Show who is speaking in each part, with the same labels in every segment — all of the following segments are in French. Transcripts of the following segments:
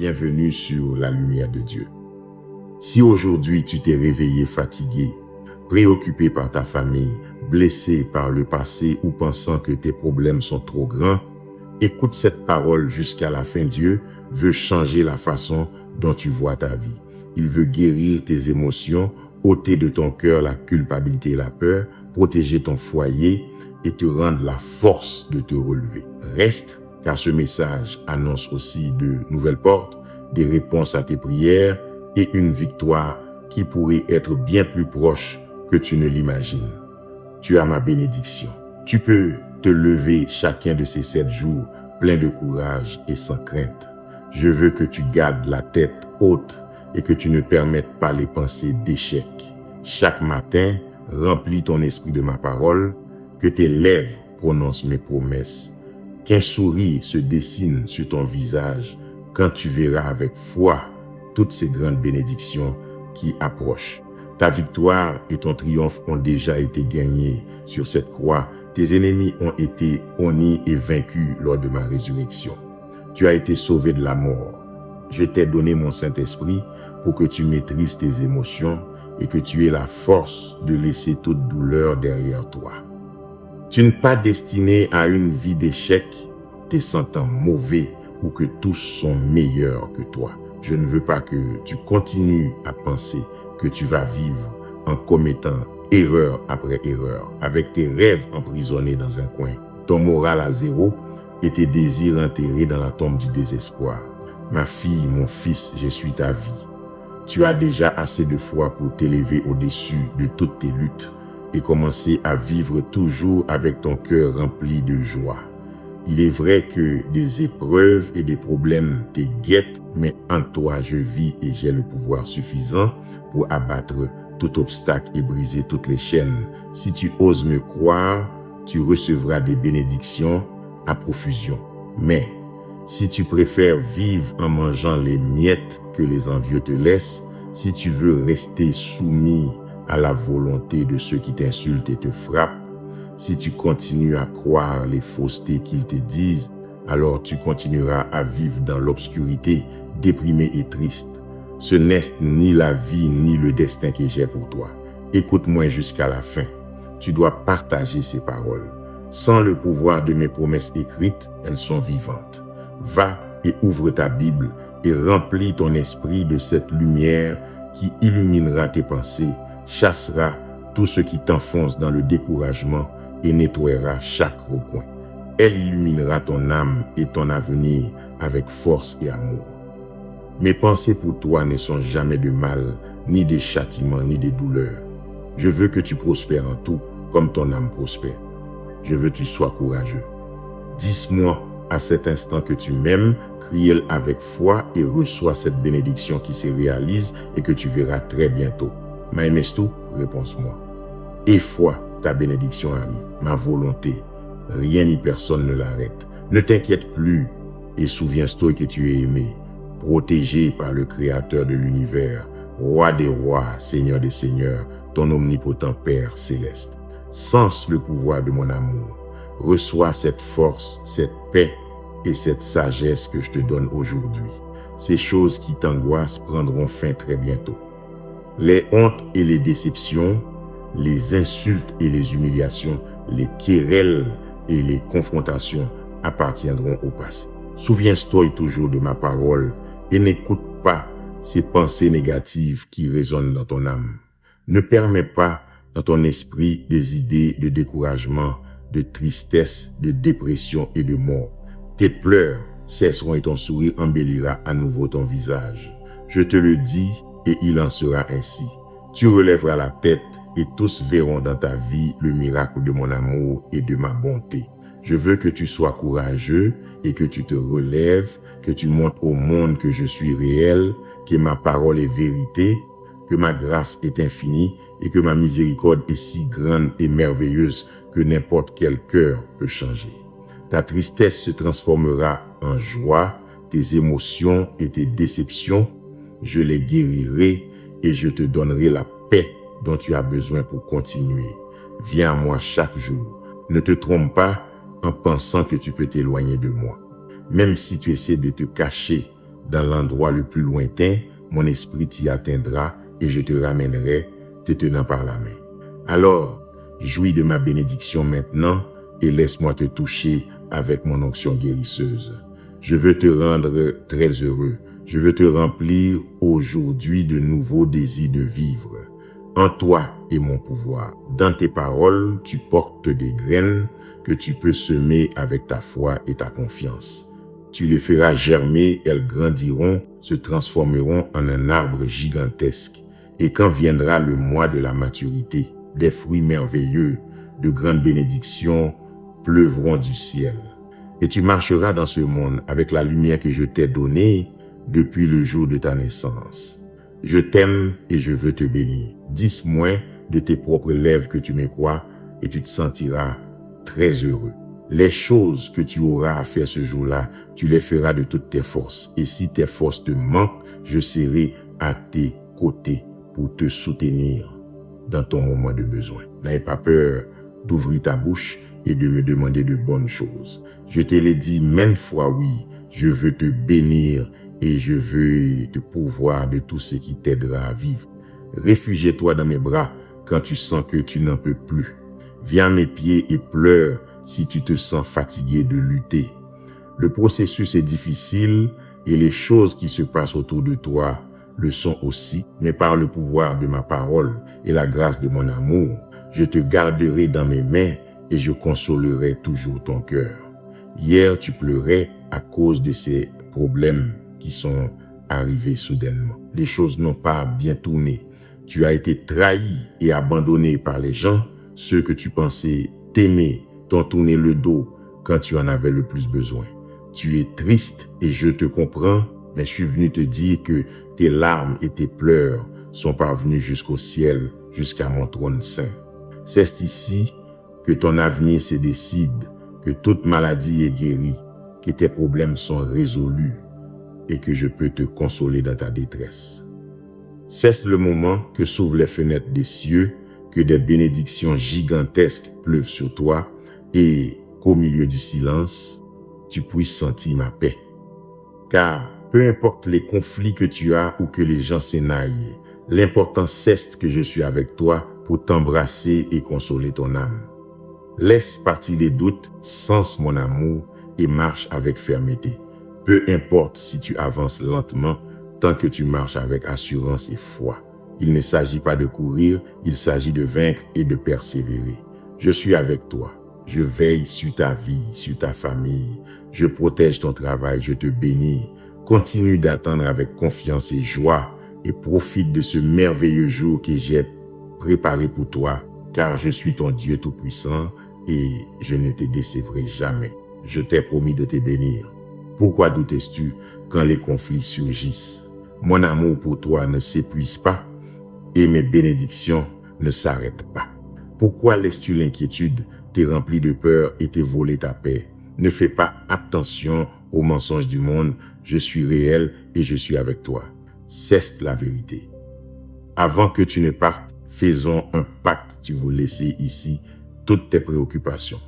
Speaker 1: bienvenue sur la lumière de Dieu. Si aujourd'hui tu t'es réveillé fatigué, préoccupé par ta famille, blessé par le passé ou pensant que tes problèmes sont trop grands, écoute cette parole jusqu'à la fin. Dieu veut changer la façon dont tu vois ta vie. Il veut guérir tes émotions, ôter de ton cœur la culpabilité et la peur, protéger ton foyer et te rendre la force de te relever. Reste, car ce message annonce aussi de nouvelles portes, des réponses à tes prières et une victoire qui pourrait être bien plus proche que tu ne l'imagines. Tu as ma bénédiction. Tu peux te lever chacun de ces 7 jours plein de courage et sans crainte. Je veux que tu gardes la tête haute et que tu ne permettes pas les pensées d'échec. Chaque matin, remplis ton esprit de ma parole, que tes lèvres prononcent mes promesses, qu'un sourire se dessine sur ton visage quand tu verras avec foi toutes ces grandes bénédictions qui approchent. Ta victoire et ton triomphe ont déjà été gagnés sur cette croix. Tes ennemis ont été honnis et vaincus lors de ma résurrection. Tu as été sauvé de la mort. Je t'ai donné mon Saint-Esprit pour que tu maîtrises tes émotions et que tu aies la force de laisser toute douleur derrière toi. Tu n'es pas destiné à une vie d'échec, te sentant mauvais ou que tous sont meilleurs que toi. Je ne veux pas que tu continues à penser que tu vas vivre en commettant erreur après erreur, avec tes rêves emprisonnés dans un coin, ton moral à zéro et tes désirs enterrés dans la tombe du désespoir. Ma fille, mon fils, je suis ta vie. Tu as déjà assez de foi pour t'élever au-dessus de toutes tes luttes et commencer à vivre toujours avec ton cœur rempli de joie. Il est vrai que des épreuves et des problèmes te guettent, mais en toi je vis et j'ai le pouvoir suffisant pour abattre tout obstacle et briser toutes les chaînes. Si tu oses me croire, tu recevras des bénédictions à profusion. Mais si tu préfères vivre en mangeant les miettes que les envieux te laissent, si tu veux rester soumis à la volonté de ceux qui t'insultent et te frappent, si tu continues à croire les faussetés qu'ils te disent, alors tu continueras à vivre dans l'obscurité, déprimé et triste. Ce n'est ni la vie ni le destin que j'ai pour toi. Écoute-moi jusqu'à la fin. Tu dois partager ces paroles. Sans le pouvoir de mes promesses écrites, elles sont vivantes. Va et ouvre ta Bible et remplis ton esprit de cette lumière qui illuminera tes pensées, chassera tout ce qui t'enfonce dans le découragement et nettoiera chaque recoin. Elle illuminera ton âme et ton avenir avec force et amour. Mes pensées pour toi ne sont jamais de mal, ni de châtiment, ni de douleur. Je veux que tu prospères en tout, comme ton âme prospère. Je veux que tu sois courageux. Dis-moi à cet instant que tu m'aimes, crie-le avec foi et reçois cette bénédiction qui se réalise et que tu verras très bientôt. M'aimes-tu? Réponds-moi. Et foi, ta bénédiction arrive. Ma volonté, rien ni personne ne l'arrête. Ne t'inquiète plus et souviens-toi que tu es aimé, protégé par le Créateur de l'univers, Roi des rois, Seigneur des seigneurs, ton omnipotent Père céleste. Sens le pouvoir de mon amour. Reçois cette force, cette paix et cette sagesse que je te donne aujourd'hui. Ces choses qui t'angoissent prendront fin très bientôt. Les hontes et les déceptions, les insultes et les humiliations, les querelles et les confrontations appartiendront au passé. Souviens-toi toujours de ma parole et n'écoute pas ces pensées négatives qui résonnent dans ton âme. Ne permets pas dans ton esprit des idées de découragement, de tristesse, de dépression et de mort. Tes pleurs cesseront et ton sourire embellira à nouveau ton visage. Je te le dis et il en sera ainsi. Tu relèveras la tête et tous verront dans ta vie le miracle de mon amour et de ma bonté. Je veux que tu sois courageux et que tu te relèves, que tu montres au monde que je suis réel, que ma parole est vérité, que ma grâce est infinie et que ma miséricorde est si grande et merveilleuse que n'importe quel cœur peut changer. Ta tristesse se transformera en joie, tes émotions et tes déceptions, je les guérirai et je te donnerai la paix dont tu as besoin pour continuer. Viens à moi chaque jour. Ne te trompe pas en pensant que tu peux t'éloigner de moi. Même si tu essaies de te cacher dans l'endroit le plus lointain, mon esprit t'y atteindra et je te ramènerai, te tenant par la main. Alors, jouis de ma bénédiction maintenant et laisse-moi te toucher avec mon onction guérisseuse. Je veux te rendre très heureux. Je veux te remplir aujourd'hui de nouveaux désirs de vivre. En toi est mon pouvoir. Dans tes paroles, tu portes des graines que tu peux semer avec ta foi et ta confiance. Tu les feras germer, elles grandiront, se transformeront en un arbre gigantesque. Et quand viendra le mois de la maturité, des fruits merveilleux, de grandes bénédictions pleuvront du ciel. Et tu marcheras dans ce monde avec la lumière que je t'ai donnée depuis le jour de ta naissance. Je t'aime et je veux te bénir. Dis-moi de tes propres lèvres que tu me crois et tu te sentiras très heureux. Les choses que tu auras à faire ce jour-là, tu les feras de toutes tes forces. Et si tes forces te manquent, je serai à tes côtés pour te soutenir dans ton moment de besoin. N'aie pas peur d'ouvrir ta bouche et de me demander de bonnes choses. Je te l'ai dit maintes fois, oui, je veux te bénir et je veux te pourvoir de tout ce qui t'aidera à vivre. Réfugie-toi dans mes bras quand tu sens que tu n'en peux plus. Viens à mes pieds et pleure si tu te sens fatigué de lutter. Le processus est difficile et les choses qui se passent autour de toi le sont aussi, mais par le pouvoir de ma parole et la grâce de mon amour, je te garderai dans mes mains et je consolerai toujours ton cœur. Hier, tu pleurais à cause de ces problèmes qui sont arrivés soudainement. Les choses n'ont pas bien tourné. Tu as été trahi et abandonné par les gens. Ceux que tu pensais t'aimer t'ont tourné le dos quand tu en avais le plus besoin. Tu es triste et je te comprends, mais je suis venu te dire que tes larmes et tes pleurs sont parvenus jusqu'au ciel, jusqu'à mon trône saint. C'est ici que ton avenir se décide, que toute maladie est guérie, que tes problèmes sont résolus et que je peux te consoler dans ta détresse. C'est le moment que s'ouvrent les fenêtres des cieux, que des bénédictions gigantesques pleuvent sur toi et qu'au milieu du silence, tu puisses sentir ma paix. Car peu importe les conflits que tu as ou que les gens s'énaillent, l'important c'est que je suis avec toi pour t'embrasser et consoler ton âme. Laisse partir les doutes, sens mon amour et marche avec fermeté. Peu importe si tu avances lentement, tant que tu marches avec assurance et foi. Il ne s'agit pas de courir, il s'agit de vaincre et de persévérer. Je suis avec toi. Je veille sur ta vie, sur ta famille. Je protège ton travail, je te bénis. Continue d'attendre avec confiance et joie et profite de ce merveilleux jour que j'ai préparé pour toi, car je suis ton Dieu Tout-Puissant et je ne te décevrai jamais. Je t'ai promis de te bénir. Pourquoi doutais-tu quand les conflits surgissent? Mon amour pour toi ne s'épuise pas et mes bénédictions ne s'arrêtent pas. Pourquoi laisses-tu l'inquiétude te remplir de peur et te voler ta paix? Ne fais pas attention aux mensonges du monde. Je suis réel et je suis avec toi. C'est la vérité. Avant que tu ne partes, faisons un pacte. Tu veux laisser ici toutes tes préoccupations.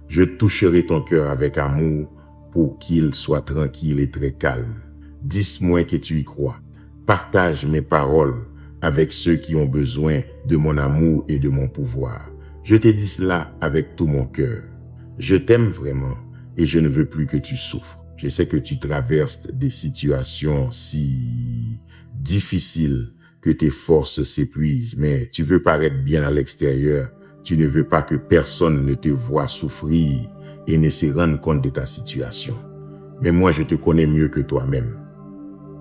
Speaker 1: Je toucherai ton cœur avec amour pour qu'il soit tranquille et très calme. Dis-moi que tu y crois. Partage mes paroles avec ceux qui ont besoin de mon amour et de mon pouvoir. Je te dis cela avec tout mon cœur. Je t'aime vraiment et je ne veux plus que tu souffres. Je sais que tu traverses des situations si difficiles que tes forces s'épuisent, mais tu veux paraître bien à l'extérieur. Tu ne veux pas que personne ne te voie souffrir et ne se rende compte de ta situation. Mais moi, je te connais mieux que toi-même.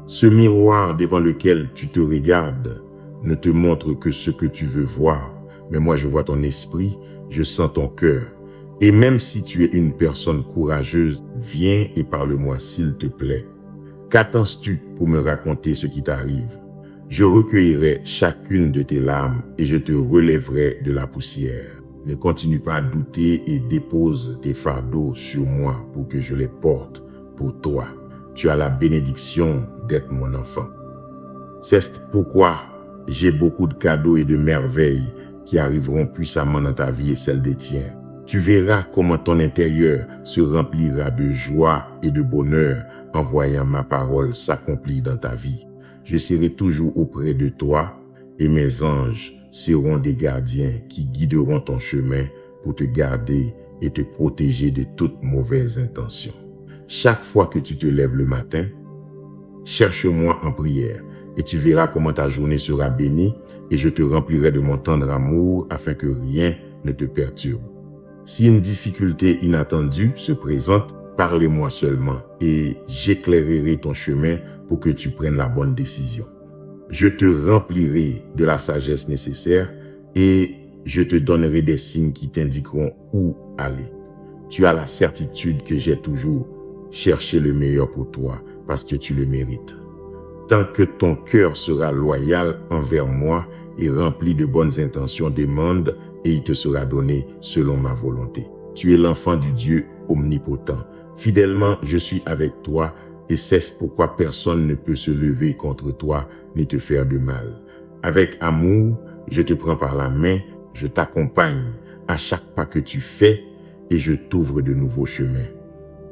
Speaker 1: Ce miroir devant lequel tu te regardes ne te montre que ce que tu veux voir. Mais moi, je vois ton esprit, je sens ton cœur. Et même si tu es une personne courageuse, viens et parle-moi s'il te plaît. Qu'attends-tu pour me raconter ce qui t'arrive? Je recueillerai chacune de tes larmes et je te relèverai de la poussière. Ne continue pas à douter et dépose tes fardeaux sur moi pour que je les porte pour toi. Tu as la bénédiction d'être mon enfant. C'est pourquoi j'ai beaucoup de cadeaux et de merveilles qui arriveront puissamment dans ta vie et celle des tiens. Tu verras comment ton intérieur se remplira de joie et de bonheur en voyant ma parole s'accomplir dans ta vie. Je serai toujours auprès de toi et mes anges seront des gardiens qui guideront ton chemin pour te garder et te protéger de toute mauvaise intention. Chaque fois que tu te lèves le matin, cherche-moi en prière et tu verras comment ta journée sera bénie et je te remplirai de mon tendre amour afin que rien ne te perturbe. Si une difficulté inattendue se présente, parlez-moi seulement et j'éclairerai ton chemin pour que tu prennes la bonne décision. Je te remplirai de la sagesse nécessaire et je te donnerai des signes qui t'indiqueront où aller. Tu as la certitude que j'ai toujours cherché le meilleur pour toi parce que tu le mérites. Tant que ton cœur sera loyal envers moi et rempli de bonnes intentions, demande et il te sera donné selon ma volonté. Tu es l'enfant du Dieu omnipotent. Fidèlement, je suis avec toi et c'est pourquoi personne ne peut se lever contre toi ni te faire de mal. Avec amour, je te prends par la main, je t'accompagne à chaque pas que tu fais et je t'ouvre de nouveaux chemins.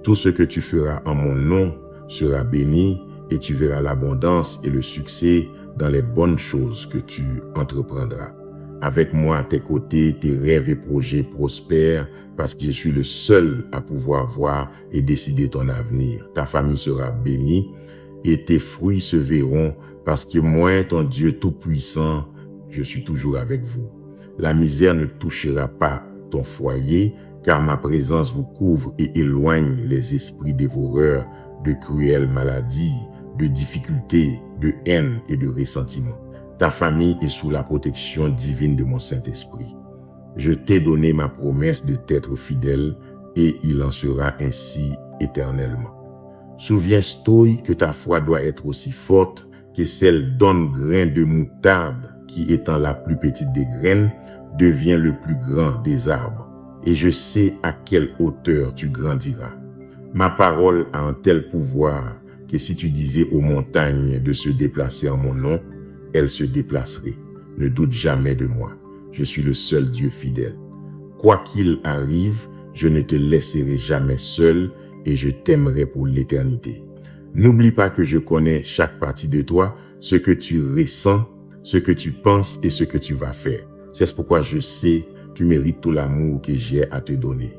Speaker 1: Tout ce que tu feras en mon nom sera béni et tu verras l'abondance et le succès dans les bonnes choses que tu entreprendras. Avec moi à tes côtés, tes rêves et projets prospèrent parce que je suis le seul à pouvoir voir et décider ton avenir. Ta famille sera bénie et tes fruits se verront parce que moi, ton Dieu Tout-Puissant, je suis toujours avec vous. La misère ne touchera pas ton foyer car ma présence vous couvre et éloigne les esprits dévoreurs de cruelles maladies, de difficultés, de haine et de ressentiment. Ta famille est sous la protection divine de mon Saint-Esprit. Je t'ai donné ma promesse de t'être fidèle et il en sera ainsi éternellement. Souviens-toi que ta foi doit être aussi forte que celle d'un grain de moutarde qui, étant la plus petite des graines, devient le plus grand des arbres. Et je sais à quelle hauteur tu grandiras. Ma parole a un tel pouvoir que si tu disais aux montagnes de se déplacer en mon nom, elles se déplaceraient. Ne doute jamais de moi. Je suis le seul Dieu fidèle. Quoi qu'il arrive, je ne te laisserai jamais seul et je t'aimerai pour l'éternité. N'oublie pas que je connais chaque partie de toi, ce que tu ressens, ce que tu penses et ce que tu vas faire. C'est pourquoi je sais que tu mérites tout l'amour que j'ai à te donner.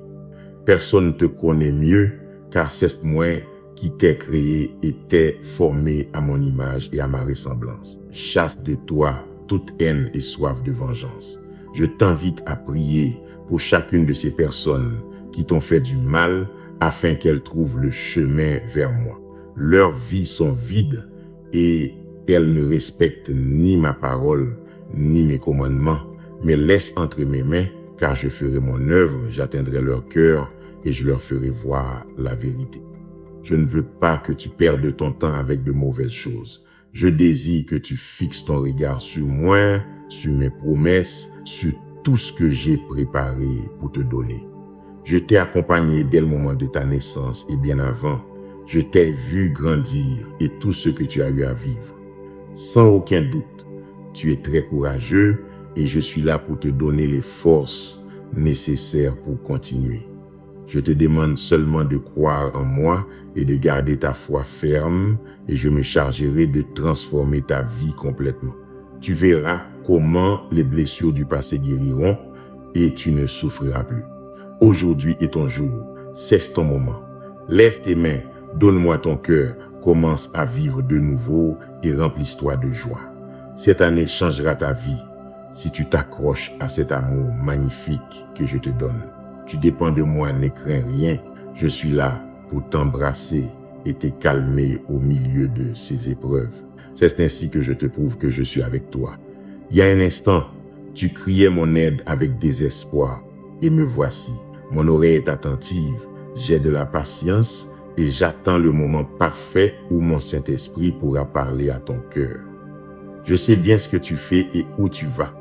Speaker 1: Personne ne te connaît mieux car c'est moi qui t'ai créé et t'ai formé à mon image et à ma ressemblance. Chasse de toi toute haine et soif de vengeance. Je t'invite à prier pour chacune de ces personnes qui t'ont fait du mal afin qu'elles trouvent le chemin vers moi. Leurs vies sont vides et elles ne respectent ni ma parole ni mes commandements, mais laisse entre mes mains car je ferai mon œuvre, j'atteindrai leur cœur et je leur ferai voir la vérité. Je ne veux pas que tu perdes ton temps avec de mauvaises choses. Je désire que tu fixes ton regard sur moi, sur mes promesses, sur tout ce que j'ai préparé pour te donner. Je t'ai accompagné dès le moment de ta naissance et bien avant. Je t'ai vu grandir et tout ce que tu as eu à vivre. Sans aucun doute, tu es très courageux et je suis là pour te donner les forces nécessaires pour continuer. Je te demande seulement de croire en moi et de garder ta foi ferme et je me chargerai de transformer ta vie complètement. Tu verras comment les blessures du passé guériront et tu ne souffriras plus. Aujourd'hui est ton jour, c'est ton moment. Lève tes mains, donne-moi ton cœur, commence à vivre de nouveau et remplisse-toi de joie. Cette année changera ta vie si tu t'accroches à cet amour magnifique que je te donne. Tu dépends de moi, ne crains rien. Je suis là pour t'embrasser et te calmer au milieu de ces épreuves. C'est ainsi que je te prouve que je suis avec toi. Il y a un instant, tu criais mon aide avec désespoir. Et me voici. Mon oreille est attentive. J'ai de la patience et j'attends le moment parfait où mon Saint-Esprit pourra parler à ton cœur. Je sais bien ce que tu fais et où tu vas.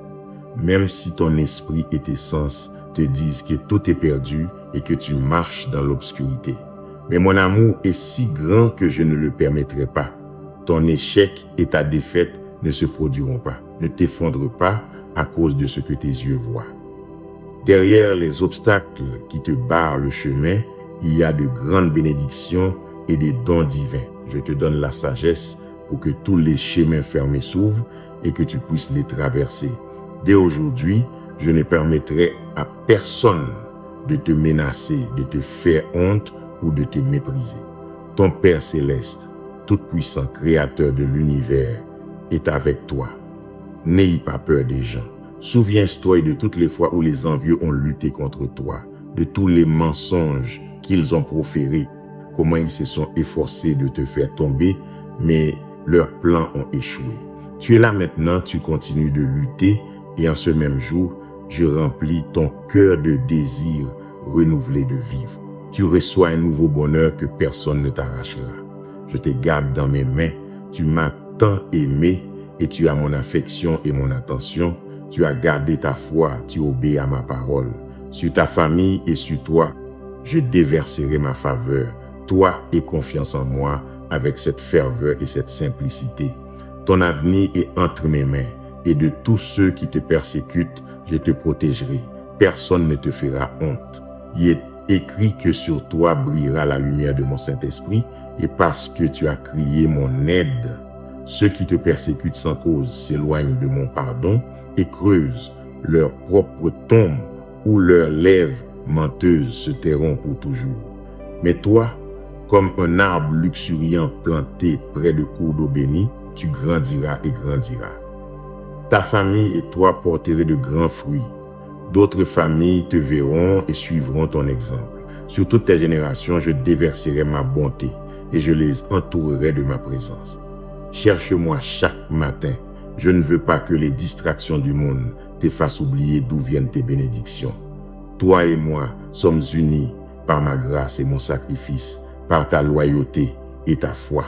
Speaker 1: Même si ton esprit et tes sens te disent que tout est perdu et que tu marches dans l'obscurité. Mais mon amour est si grand que je ne le permettrai pas. Ton échec et ta défaite ne se produiront pas. Ne t'effondre pas à cause de ce que tes yeux voient. Derrière les obstacles qui te barrent le chemin, il y a de grandes bénédictions et des dons divins. Je te donne la sagesse pour que tous les chemins fermés s'ouvrent et que tu puisses les traverser. Dès aujourd'hui, je ne permettrai à personne de te menacer, de te faire honte ou de te mépriser. Ton Père céleste, tout-puissant créateur de l'univers, est avec toi. N'aie pas peur des gens. Souviens-toi de toutes les fois où les envieux ont lutté contre toi, de tous les mensonges qu'ils ont proférés, comment ils se sont efforcés de te faire tomber, mais leurs plans ont échoué. Tu es là maintenant, tu continues de lutter, et en ce même jour, je remplis ton cœur de désir renouvelé de vivre. Tu reçois un nouveau bonheur que personne ne t'arrachera. Je te garde dans mes mains, tu m'as tant aimé, et tu as mon affection et mon attention. Tu as gardé ta foi, tu obéis à ma parole. Sur ta famille et sur toi, je déverserai ma faveur. Toi, aie confiance en moi avec cette ferveur et cette simplicité. Ton avenir est entre mes mains, et de tous ceux qui te persécutent, je te protégerai. Personne ne te fera honte. Il est écrit que sur toi brillera la lumière de mon Saint-Esprit, et parce que tu as crié mon aide, ceux qui te persécutent sans cause s'éloignent de mon pardon et creusent leur propre tombe où leurs lèvres menteuses se tairont pour toujours. Mais toi, comme un arbre luxuriant planté près de cours d'eau bénie, tu grandiras et grandiras. Ta famille et toi porterez de grands fruits. D'autres familles te verront et suivront ton exemple. Sur toutes tes générations, je déverserai ma bonté et je les entourerai de ma présence. Cherche-moi chaque matin. Je ne veux pas que les distractions du monde te fassent oublier d'où viennent tes bénédictions. Toi et moi sommes unis par ma grâce et mon sacrifice, par ta loyauté et ta foi,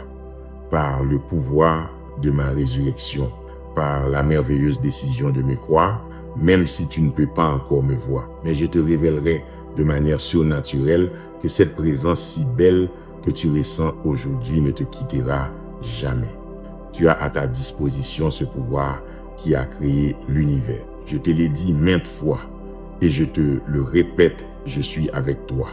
Speaker 1: par le pouvoir de ma résurrection, par la merveilleuse décision de me croire, même si tu ne peux pas encore me voir. Mais je te révélerai de manière surnaturelle que cette présence si belle que tu ressens aujourd'hui ne te quittera jamais. Tu as à ta disposition ce pouvoir qui a créé l'univers. Je te l'ai dit maintes fois et je te le répète, je suis avec toi.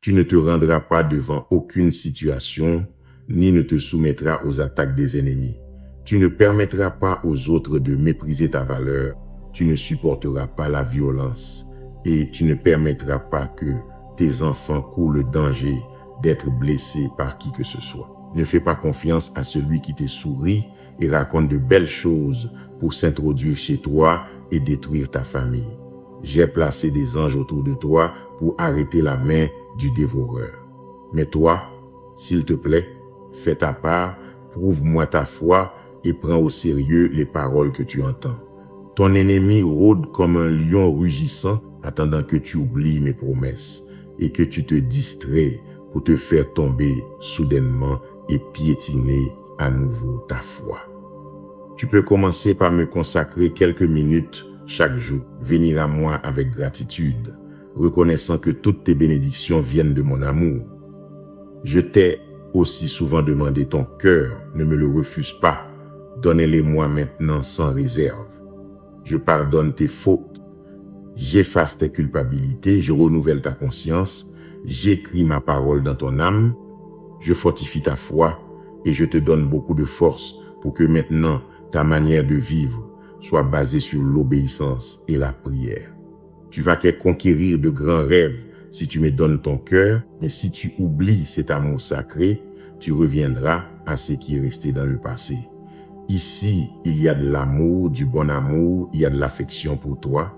Speaker 1: Tu ne te rendras pas devant aucune situation, ni ne te soumettras aux attaques des ennemis. Tu ne permettras pas aux autres de mépriser ta valeur. Tu ne supporteras pas la violence et tu ne permettras pas que tes enfants courent le danger d'être blessés par qui que ce soit. Ne fais pas confiance à celui qui te sourit et raconte de belles choses pour s'introduire chez toi et détruire ta famille. J'ai placé des anges autour de toi pour arrêter la main du dévoreur. Mais toi, s'il te plaît, fais ta part, prouve-moi ta foi et prends au sérieux les paroles que tu entends. Ton ennemi rôde comme un lion rugissant, attendant que tu oublies mes promesses et que tu te distrais pour te faire tomber soudainement et piétiner à nouveau ta foi. Tu peux commencer par me consacrer quelques minutes chaque jour, venir à moi avec gratitude, reconnaissant que toutes tes bénédictions viennent de mon amour. Je t'ai aussi souvent demandé ton cœur, ne me le refuse pas, donnez-les-moi maintenant sans réserve. Je pardonne tes fautes, j'efface tes culpabilités, je renouvelle ta conscience, j'écris ma parole dans ton âme, je fortifie ta foi et je te donne beaucoup de force pour que maintenant ta manière de vivre soit basée sur l'obéissance et la prière. Tu vas conquérir de grands rêves si tu me donnes ton cœur, mais si tu oublies cet amour sacré, tu reviendras à ce qui est resté dans le passé. Ici, il y a de l'amour, du bon amour, il y a de l'affection pour toi.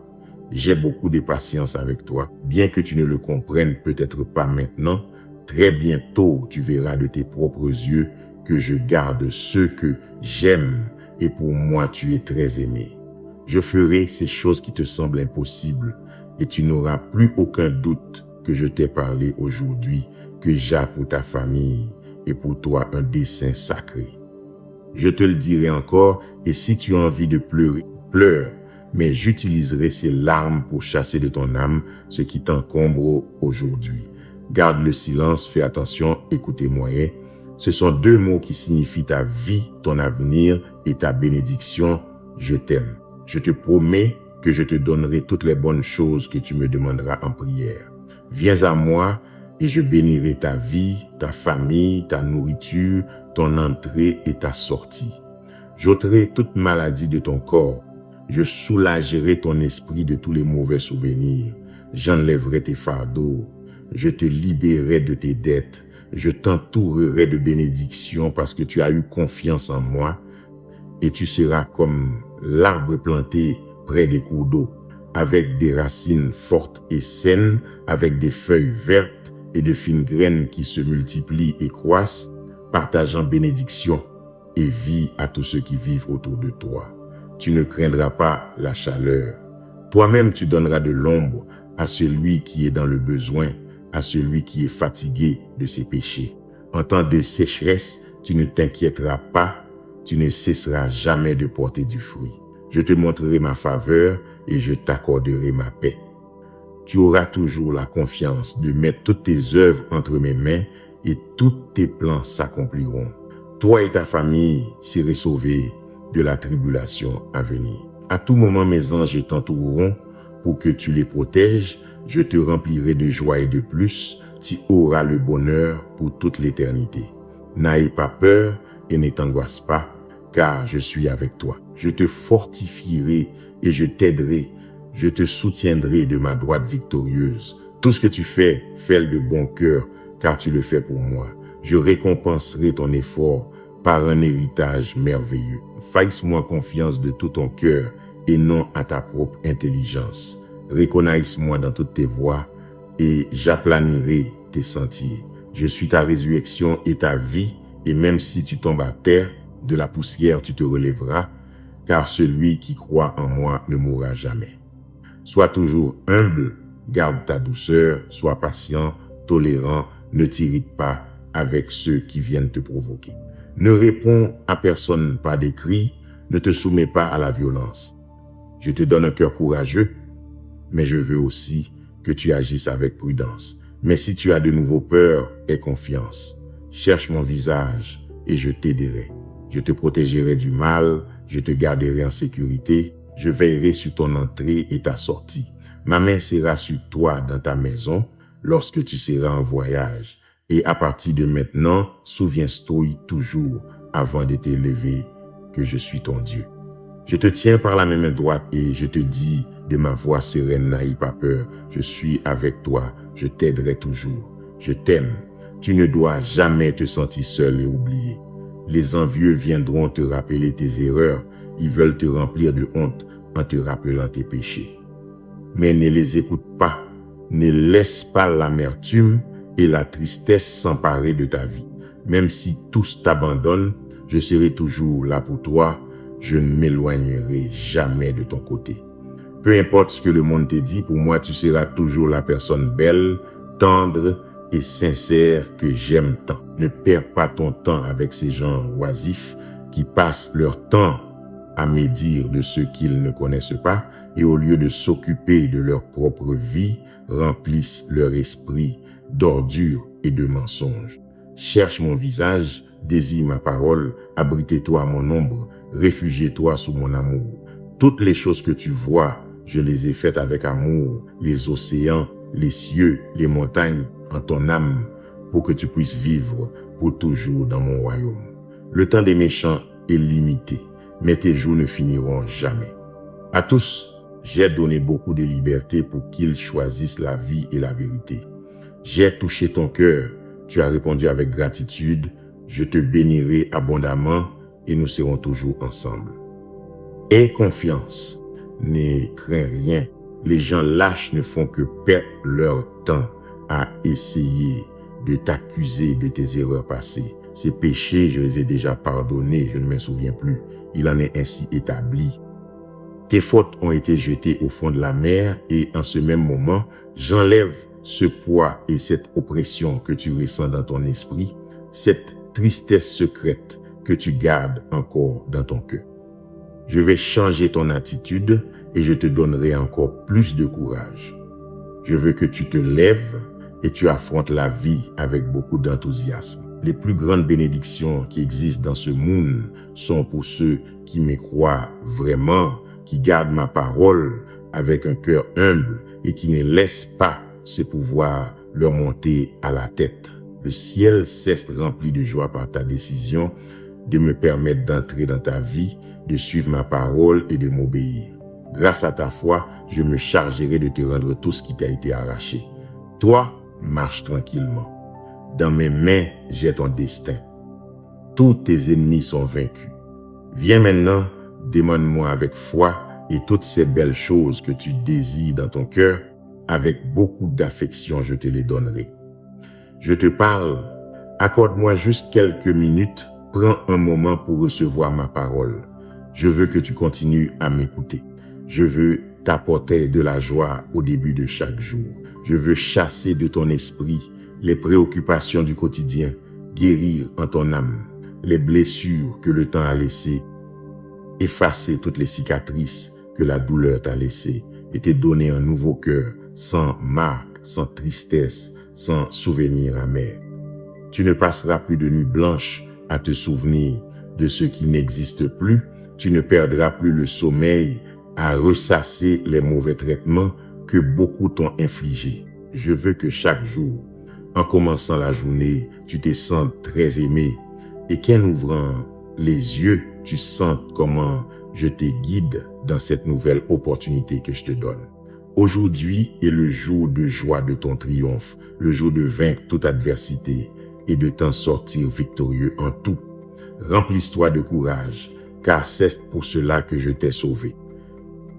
Speaker 1: J'ai beaucoup de patience avec toi, bien que tu ne le comprennes peut-être pas maintenant. Très bientôt, tu verras de tes propres yeux que je garde ceux que j'aime et pour moi tu es très aimé. Je ferai ces choses qui te semblent impossibles et tu n'auras plus aucun doute que je t'ai parlé aujourd'hui, que j'ai pour ta famille et pour toi un dessein sacré. Je te le dirai encore et si tu as envie de pleurer, pleure, mais j'utiliserai ces larmes pour chasser de ton âme ce qui t'encombre aujourd'hui. Garde le silence, fais attention, écoutez-moi. Ce sont deux mots qui signifient ta vie, ton avenir et ta bénédiction. Je t'aime. Je te promets que je te donnerai toutes les bonnes choses que tu me demanderas en prière. Viens à moi et je bénirai ta vie, ta famille, ta nourriture, ton entrée et ta sortie. J'ôterai toute maladie de ton corps. Je soulagerai ton esprit de tous les mauvais souvenirs. J'enlèverai tes fardeaux. Je te libérerai de tes dettes. Je t'entourerai de bénédictions parce que tu as eu confiance en moi. Et tu seras comme l'arbre planté près des cours d'eau, avec des racines fortes et saines, avec des feuilles vertes et de fines graines qui se multiplient et croissent, partageant bénédiction et vie à tous ceux qui vivent autour de toi. Tu ne craindras pas la chaleur. Toi-même, tu donneras de l'ombre à celui qui est dans le besoin, à celui qui est fatigué de ses péchés. En temps de sécheresse, tu ne t'inquiéteras pas, tu ne cesseras jamais de porter du fruit. Je te montrerai ma faveur et je t'accorderai ma paix. Tu auras toujours la confiance de mettre toutes tes œuvres entre mes mains et tous tes plans s'accompliront. Toi et ta famille serez sauvés de la tribulation à venir. À tout moment, mes anges t'entoureront pour que tu les protèges. Je te remplirai de joie et de plus. Tu auras le bonheur pour toute l'éternité. N'aie pas peur et ne t'angoisse pas, car je suis avec toi. Je te fortifierai et je t'aiderai. Je te soutiendrai de ma droite victorieuse. Tout ce que tu fais, fais-le de bon cœur, car tu le fais pour moi. Je récompenserai ton effort par un héritage merveilleux. Fasse-moi confiance de tout ton cœur et non à ta propre intelligence. Reconnaisse-moi dans toutes tes voies et j'aplanirai tes sentiers. Je suis ta résurrection et ta vie, et même si tu tombes à terre, de la poussière tu te relèveras, car celui qui croit en moi ne mourra jamais. Sois toujours humble, garde ta douceur, sois patient, tolérant, ne t'irrite pas avec ceux qui viennent te provoquer. Ne réponds à personne par des cris, ne te soumets pas à la violence. Je te donne un cœur courageux, mais je veux aussi que tu agisses avec prudence. Mais si tu as de nouveau peur, aie confiance. Cherche mon visage et je t'aiderai. Je te protégerai du mal, je te garderai en sécurité, je veillerai sur ton entrée et ta sortie. Ma main sera sur toi dans ta maison lorsque tu seras en voyage. Et à partir de maintenant, souviens-toi toujours avant de t'élever que je suis ton Dieu. Je te tiens par la main droite et je te dis de ma voix sereine, n'aie pas peur. Je suis avec toi, je t'aiderai toujours. Je t'aime. Tu ne dois jamais te sentir seul et oublié. Les envieux viendront te rappeler tes erreurs. Ils veulent te remplir de honte en te rappelant tes péchés. Mais ne les écoute pas. Ne laisse pas l'amertume et la tristesse s'emparer de ta vie. Même si tous t'abandonnent, je serai toujours là pour toi. Je ne m'éloignerai jamais de ton côté. Peu importe ce que le monde te dit, pour moi, tu seras toujours la personne belle, tendre et sincère que j'aime tant. Ne perds pas ton temps avec ces gens oisifs qui passent leur temps à médire de ceux qu'ils ne connaissent pas et au lieu de s'occuper de leur propre vie, remplissent leur esprit d'ordures et de mensonges. Cherche mon visage, désire ma parole, abritez-toi à mon ombre, réfugiez-toi sous mon amour. Toutes les choses que tu vois, je les ai faites avec amour, les océans, les cieux, les montagnes, en ton âme, pour que tu puisses vivre pour toujours dans mon royaume. Le temps des méchants est limité, mais tes jours ne finiront jamais. À tous, j'ai donné beaucoup de liberté pour qu'ils choisissent la vie et la vérité. J'ai touché ton cœur, tu as répondu avec gratitude, je te bénirai abondamment et nous serons toujours ensemble. Aie confiance, ne crains rien. Les gens lâches ne font que perdre leur temps à essayer de t'accuser de tes erreurs passées. Ces péchés, je les ai déjà pardonnés, je ne m'en souviens plus. Il en est ainsi établi. Tes fautes ont été jetées au fond de la mer et en ce même moment, j'enlève ce poids et cette oppression que tu ressens dans ton esprit, cette tristesse secrète que tu gardes encore dans ton cœur. Je vais changer ton attitude et je te donnerai encore plus de courage. Je veux que tu te lèves et tu affrontes la vie avec beaucoup d'enthousiasme. Les plus grandes bénédictions qui existent dans ce monde sont pour ceux qui me croient vraiment, qui gardent ma parole avec un cœur humble et qui ne laissent pas ses pouvoirs leur monter à la tête. Le ciel cesse rempli de joie par ta décision de me permettre d'entrer dans ta vie, de suivre ma parole et de m'obéir. Grâce à ta foi, je me chargerai de te rendre tout ce qui t'a été arraché. Toi, marche tranquillement. Dans mes mains, j'ai ton destin. Tous tes ennemis sont vaincus. Viens maintenant, demande-moi avec foi et toutes ces belles choses que tu désires dans ton cœur, avec beaucoup d'affection, je te les donnerai. Je te parle, accorde-moi juste quelques minutes, prends un moment pour recevoir ma parole. Je veux que tu continues à m'écouter. Je veux t'apporter de la joie au début de chaque jour. Je veux chasser de ton esprit les préoccupations du quotidien, guérir en ton âme les blessures que le temps a laissées, effacer toutes les cicatrices que la douleur t'a laissées et te donner un nouveau cœur, sans marque, sans tristesse, sans souvenir amer. Tu ne passeras plus de nuit blanche à te souvenir de ce qui n'existe plus. Tu ne perdras plus le sommeil à ressasser les mauvais traitements que beaucoup t'ont infligés. Je veux que chaque jour, en commençant la journée, tu te sentes très aimé et qu'en ouvrant les yeux, tu sentes comment je te guide dans cette nouvelle opportunité que je te donne. Aujourd'hui est le jour de joie de ton triomphe, le jour de vaincre toute adversité et de t'en sortir victorieux en tout. Remplisse-toi de courage, car c'est pour cela que je t'ai sauvé.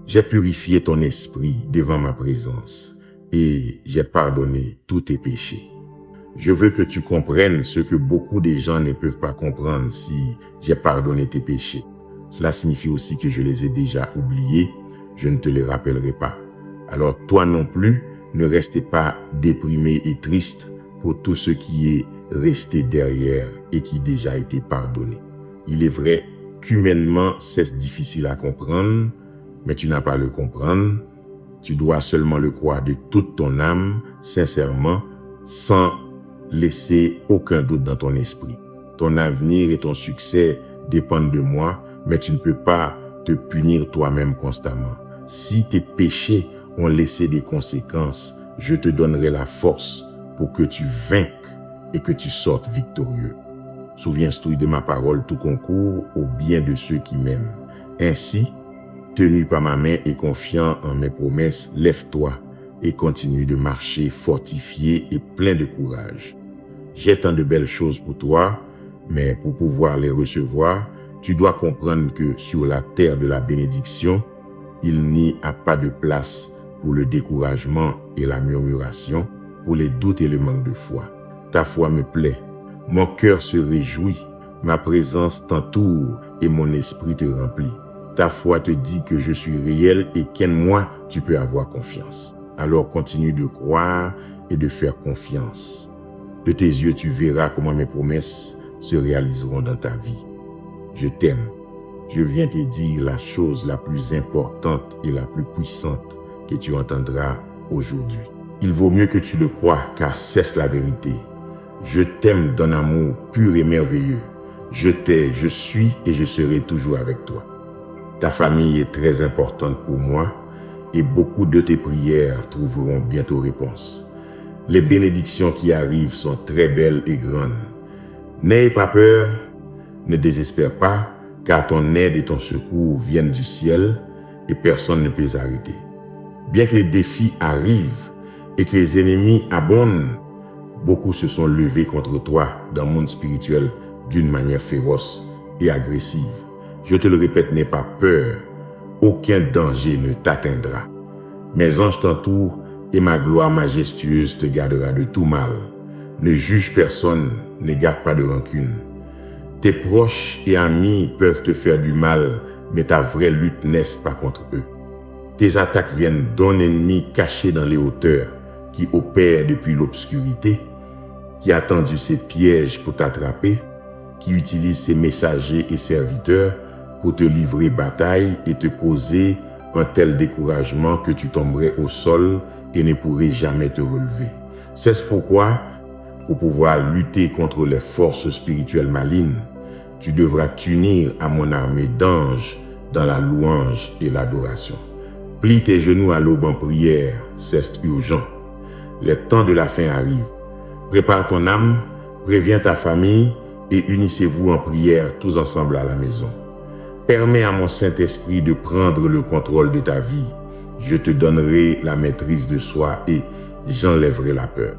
Speaker 1: J'ai purifié ton esprit devant ma présence et j'ai pardonné tous tes péchés. Je veux que tu comprennes ce que beaucoup de gens ne peuvent pas comprendre si j'ai pardonné tes péchés. Cela signifie aussi que je les ai déjà oubliés, je ne te les rappellerai pas. Alors toi non plus, ne restez pas déprimé et triste pour tout ce qui est resté derrière et qui déjà a été pardonné. Il est vrai qu'humainement c'est difficile à comprendre, mais tu n'as pas à le comprendre. Tu dois seulement le croire de toute ton âme, sincèrement, sans laisser aucun doute dans ton esprit. Ton avenir et ton succès dépendent de moi, mais tu ne peux pas te punir toi-même constamment. Si tes péchés ont laissé des conséquences, je te donnerai la force pour que tu vainques et que tu sortes victorieux. Souviens-toi de ma parole, tout concourt au bien de ceux qui m'aiment. Ainsi, tenu par ma main et confiant en mes promesses, lève-toi et continue de marcher fortifié et plein de courage. J'ai tant de belles choses pour toi, mais pour pouvoir les recevoir, tu dois comprendre que sur la terre de la bénédiction, il n'y a pas de place pour le découragement et la murmuration, pour les doutes et le manque de foi. Ta foi me plaît, mon cœur se réjouit, ma présence t'entoure et mon esprit te remplit. Ta foi te dit que je suis réel et qu'en moi, tu peux avoir confiance. Alors continue de croire et de faire confiance. De tes yeux, tu verras comment mes promesses se réaliseront dans ta vie. Je t'aime. Je viens te dire la chose la plus importante et la plus puissante que tu entendras aujourd'hui. Il vaut mieux que tu le crois, car c'est la vérité. Je t'aime d'un amour pur et merveilleux. Je t'ai, je suis et je serai toujours avec toi. Ta famille est très importante pour moi et beaucoup de tes prières trouveront bientôt réponse. Les bénédictions qui arrivent sont très belles et grandes. N'ayez pas peur, ne désespère pas, car ton aide et ton secours viennent du ciel et personne ne peut les arrêter. Bien que les défis arrivent et que les ennemis abondent, beaucoup se sont levés contre toi dans le monde spirituel d'une manière féroce et agressive. Je te le répète, n'aie pas peur, aucun danger ne t'atteindra. Mes anges t'entourent et ma gloire majestueuse te gardera de tout mal. Ne juge personne, ne garde pas de rancune. Tes proches et amis peuvent te faire du mal, mais ta vraie lutte n'est pas contre eux. Tes attaques viennent d'un ennemi caché dans les hauteurs, qui opère depuis l'obscurité, qui a tendu ses pièges pour t'attraper, qui utilise ses messagers et serviteurs pour te livrer bataille et te causer un tel découragement que tu tomberais au sol et ne pourrais jamais te relever. C'est pourquoi, pour pouvoir lutter contre les forces spirituelles malignes, tu devras t'unir à mon armée d'anges dans la louange et l'adoration. Plie tes genoux à l'aube en prière, c'est urgent. Les temps de la fin arrivent. Prépare ton âme, préviens ta famille et unissez-vous en prière tous ensemble à la maison. Permets à mon Saint-Esprit de prendre le contrôle de ta vie. Je te donnerai la maîtrise de soi et j'enlèverai la peur.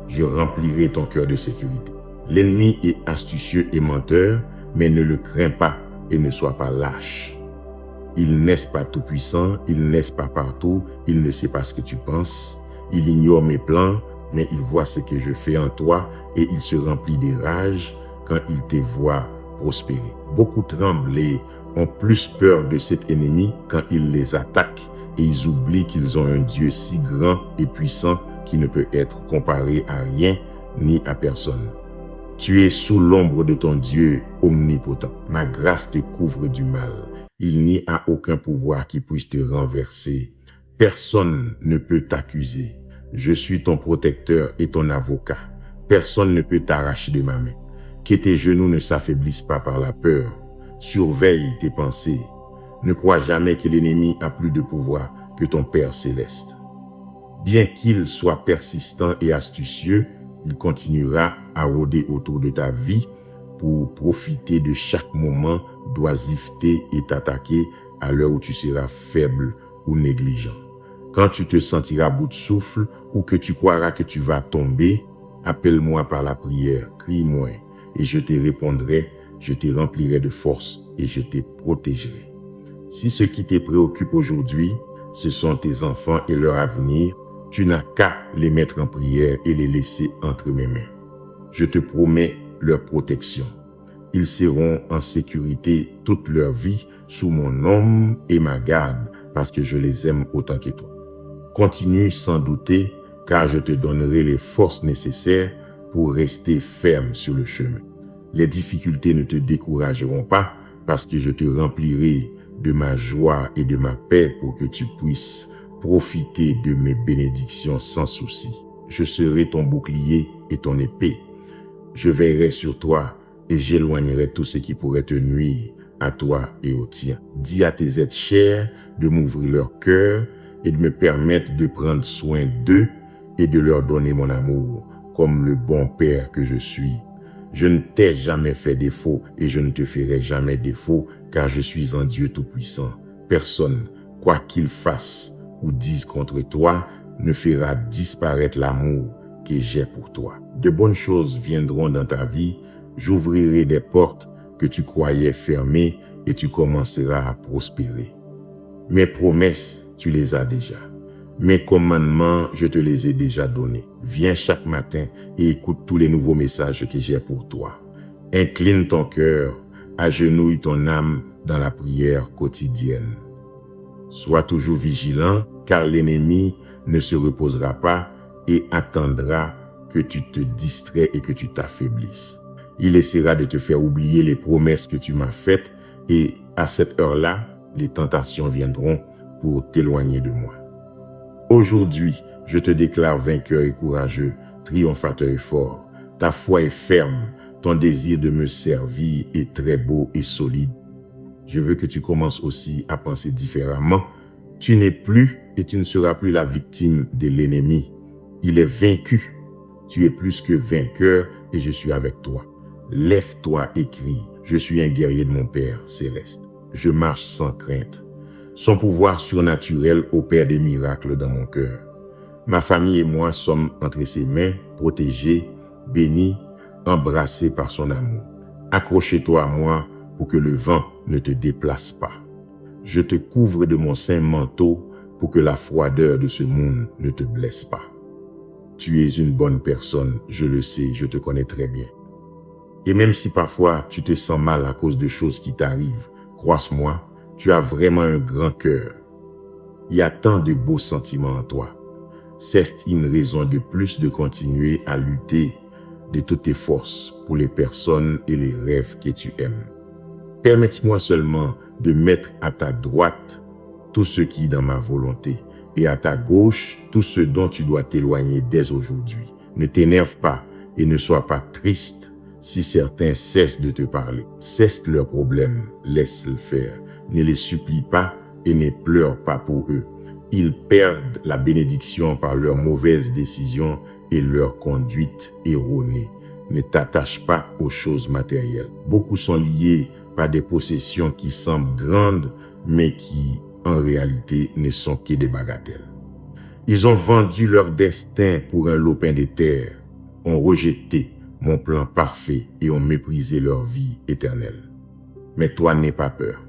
Speaker 1: Je remplirai ton cœur de sécurité. L'ennemi est astucieux et menteur, mais ne le crains pas et ne sois pas lâche. Il n'est pas tout puissant, il n'est pas partout, il ne sait pas ce que tu penses, il ignore mes plans, mais il voit ce que je fais en toi et il se remplit de rage quand il te voit prospérer. Beaucoup tremblent et ont plus peur de cet ennemi quand il les attaque et ils oublient qu'ils ont un Dieu si grand et puissant qui ne peut être comparé à rien ni à personne. Tu es sous l'ombre de ton Dieu omnipotent. Ma grâce te couvre du mal. Il n'y a aucun pouvoir qui puisse te renverser. Personne ne peut t'accuser. Je suis ton protecteur et ton avocat. Personne ne peut t'arracher de ma main. Que tes genoux ne s'affaiblissent pas par la peur. Surveille tes pensées. Ne crois jamais que l'ennemi a plus de pouvoir que ton Père céleste. Bien qu'il soit persistant et astucieux, il continuera à rôder autour de ta vie pour profiter de chaque moment d'oisiveté et t'attaquer à l'heure où tu seras faible ou négligent. Quand tu te sentiras à bout de souffle ou que tu croiras que tu vas tomber, appelle-moi par la prière, crie-moi et je te répondrai, je te remplirai de force et je te protégerai. Si ce qui te préoccupe aujourd'hui, ce sont tes enfants et leur avenir, tu n'as qu'à les mettre en prière et les laisser entre mes mains. Je te promets leur protection. Ils seront en sécurité toute leur vie sous mon ombre et ma garde parce que je les aime autant que toi. Continue sans douter car je te donnerai les forces nécessaires pour rester ferme sur le chemin. Les difficultés ne te décourageront pas parce que je te remplirai de ma joie et de ma paix pour que tu puisses profiter de mes bénédictions sans souci. Je serai ton bouclier et ton épée. Je veillerai sur toi et j'éloignerai tout ce qui pourrait te nuire à toi et aux tiens. Dis à tes êtres chers de m'ouvrir leur cœur et de me permettre de prendre soin d'eux et de leur donner mon amour, comme le bon Père que je suis. Je ne t'ai jamais fait défaut et je ne te ferai jamais défaut, car je suis un Dieu tout-puissant. Personne, quoi qu'il fasse ou dise contre toi, ne fera disparaître l'amour que j'ai pour toi. De bonnes choses viendront dans ta vie, j'ouvrirai des portes que tu croyais fermées et tu commenceras à prospérer. Mes promesses, tu les as déjà. Mes commandements, je te les ai déjà donnés. Viens chaque matin et écoute tous les nouveaux messages que j'ai pour toi. Incline ton cœur, agenouille ton âme dans la prière quotidienne. Sois toujours vigilant, car l'ennemi ne se reposera pas et attendra que tu te distrais et que tu t'affaiblisses. Il essaiera de te faire oublier les promesses que tu m'as faites et à cette heure-là, les tentations viendront pour t'éloigner de moi. Aujourd'hui, je te déclare vainqueur et courageux, triomphateur et fort. Ta foi est ferme, ton désir de me servir est très beau et solide. Je veux que tu commences aussi à penser différemment. Tu n'es plus et tu ne seras plus la victime de l'ennemi. Il est vaincu. Tu es plus que vainqueur et je suis avec toi. Lève-toi et crie. Je suis un guerrier de mon Père céleste. Je marche sans crainte. Son pouvoir surnaturel opère des miracles dans mon cœur. Ma famille et moi sommes entre ses mains, protégés, bénis, embrassés par son amour. Accroche-toi à moi pour que le vent ne te déplace pas. Je te couvre de mon saint manteau pour que la froideur de ce monde ne te blesse pas. Tu es une bonne personne, je le sais, je te connais très bien. Et même si parfois tu te sens mal à cause de choses qui t'arrivent, croise-moi, tu as vraiment un grand cœur. Il y a tant de beaux sentiments en toi. C'est une raison de plus de continuer à lutter de toutes tes forces pour les personnes et les rêves que tu aimes. Permets-moi seulement de mettre à ta droite tout ce qui est dans ma volonté et à ta gauche tout ce dont tu dois t'éloigner dès aujourd'hui. Ne t'énerve pas et ne sois pas triste si certains cessent de te parler. Cesse leurs problèmes, laisse-le faire. Ne les supplie pas et ne pleure pas pour eux. Ils perdent la bénédiction par leurs mauvaises décisions et leur conduite erronée. Ne t'attache pas aux choses matérielles. Beaucoup sont liés par des possessions qui semblent grandes, mais qui, en réalité, ne sont que des bagatelles. Ils ont vendu leur destin pour un lopin de terre, ont rejeté mon plan parfait et ont méprisé leur vie éternelle. Mais toi, n'aie pas peur.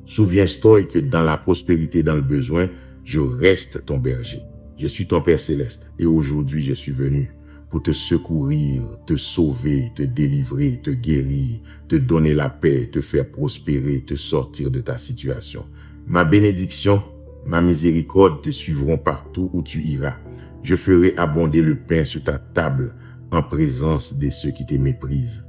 Speaker 1: Souviens-toi que dans la prospérité, dans le besoin, je reste ton berger. Je suis ton Père céleste et aujourd'hui je suis venu pour te secourir, te sauver, te délivrer, te guérir, te donner la paix, te faire prospérer, te sortir de ta situation. Ma bénédiction, ma miséricorde te suivront partout où tu iras. Je ferai abonder le pain sur ta table en présence de ceux qui te méprisent.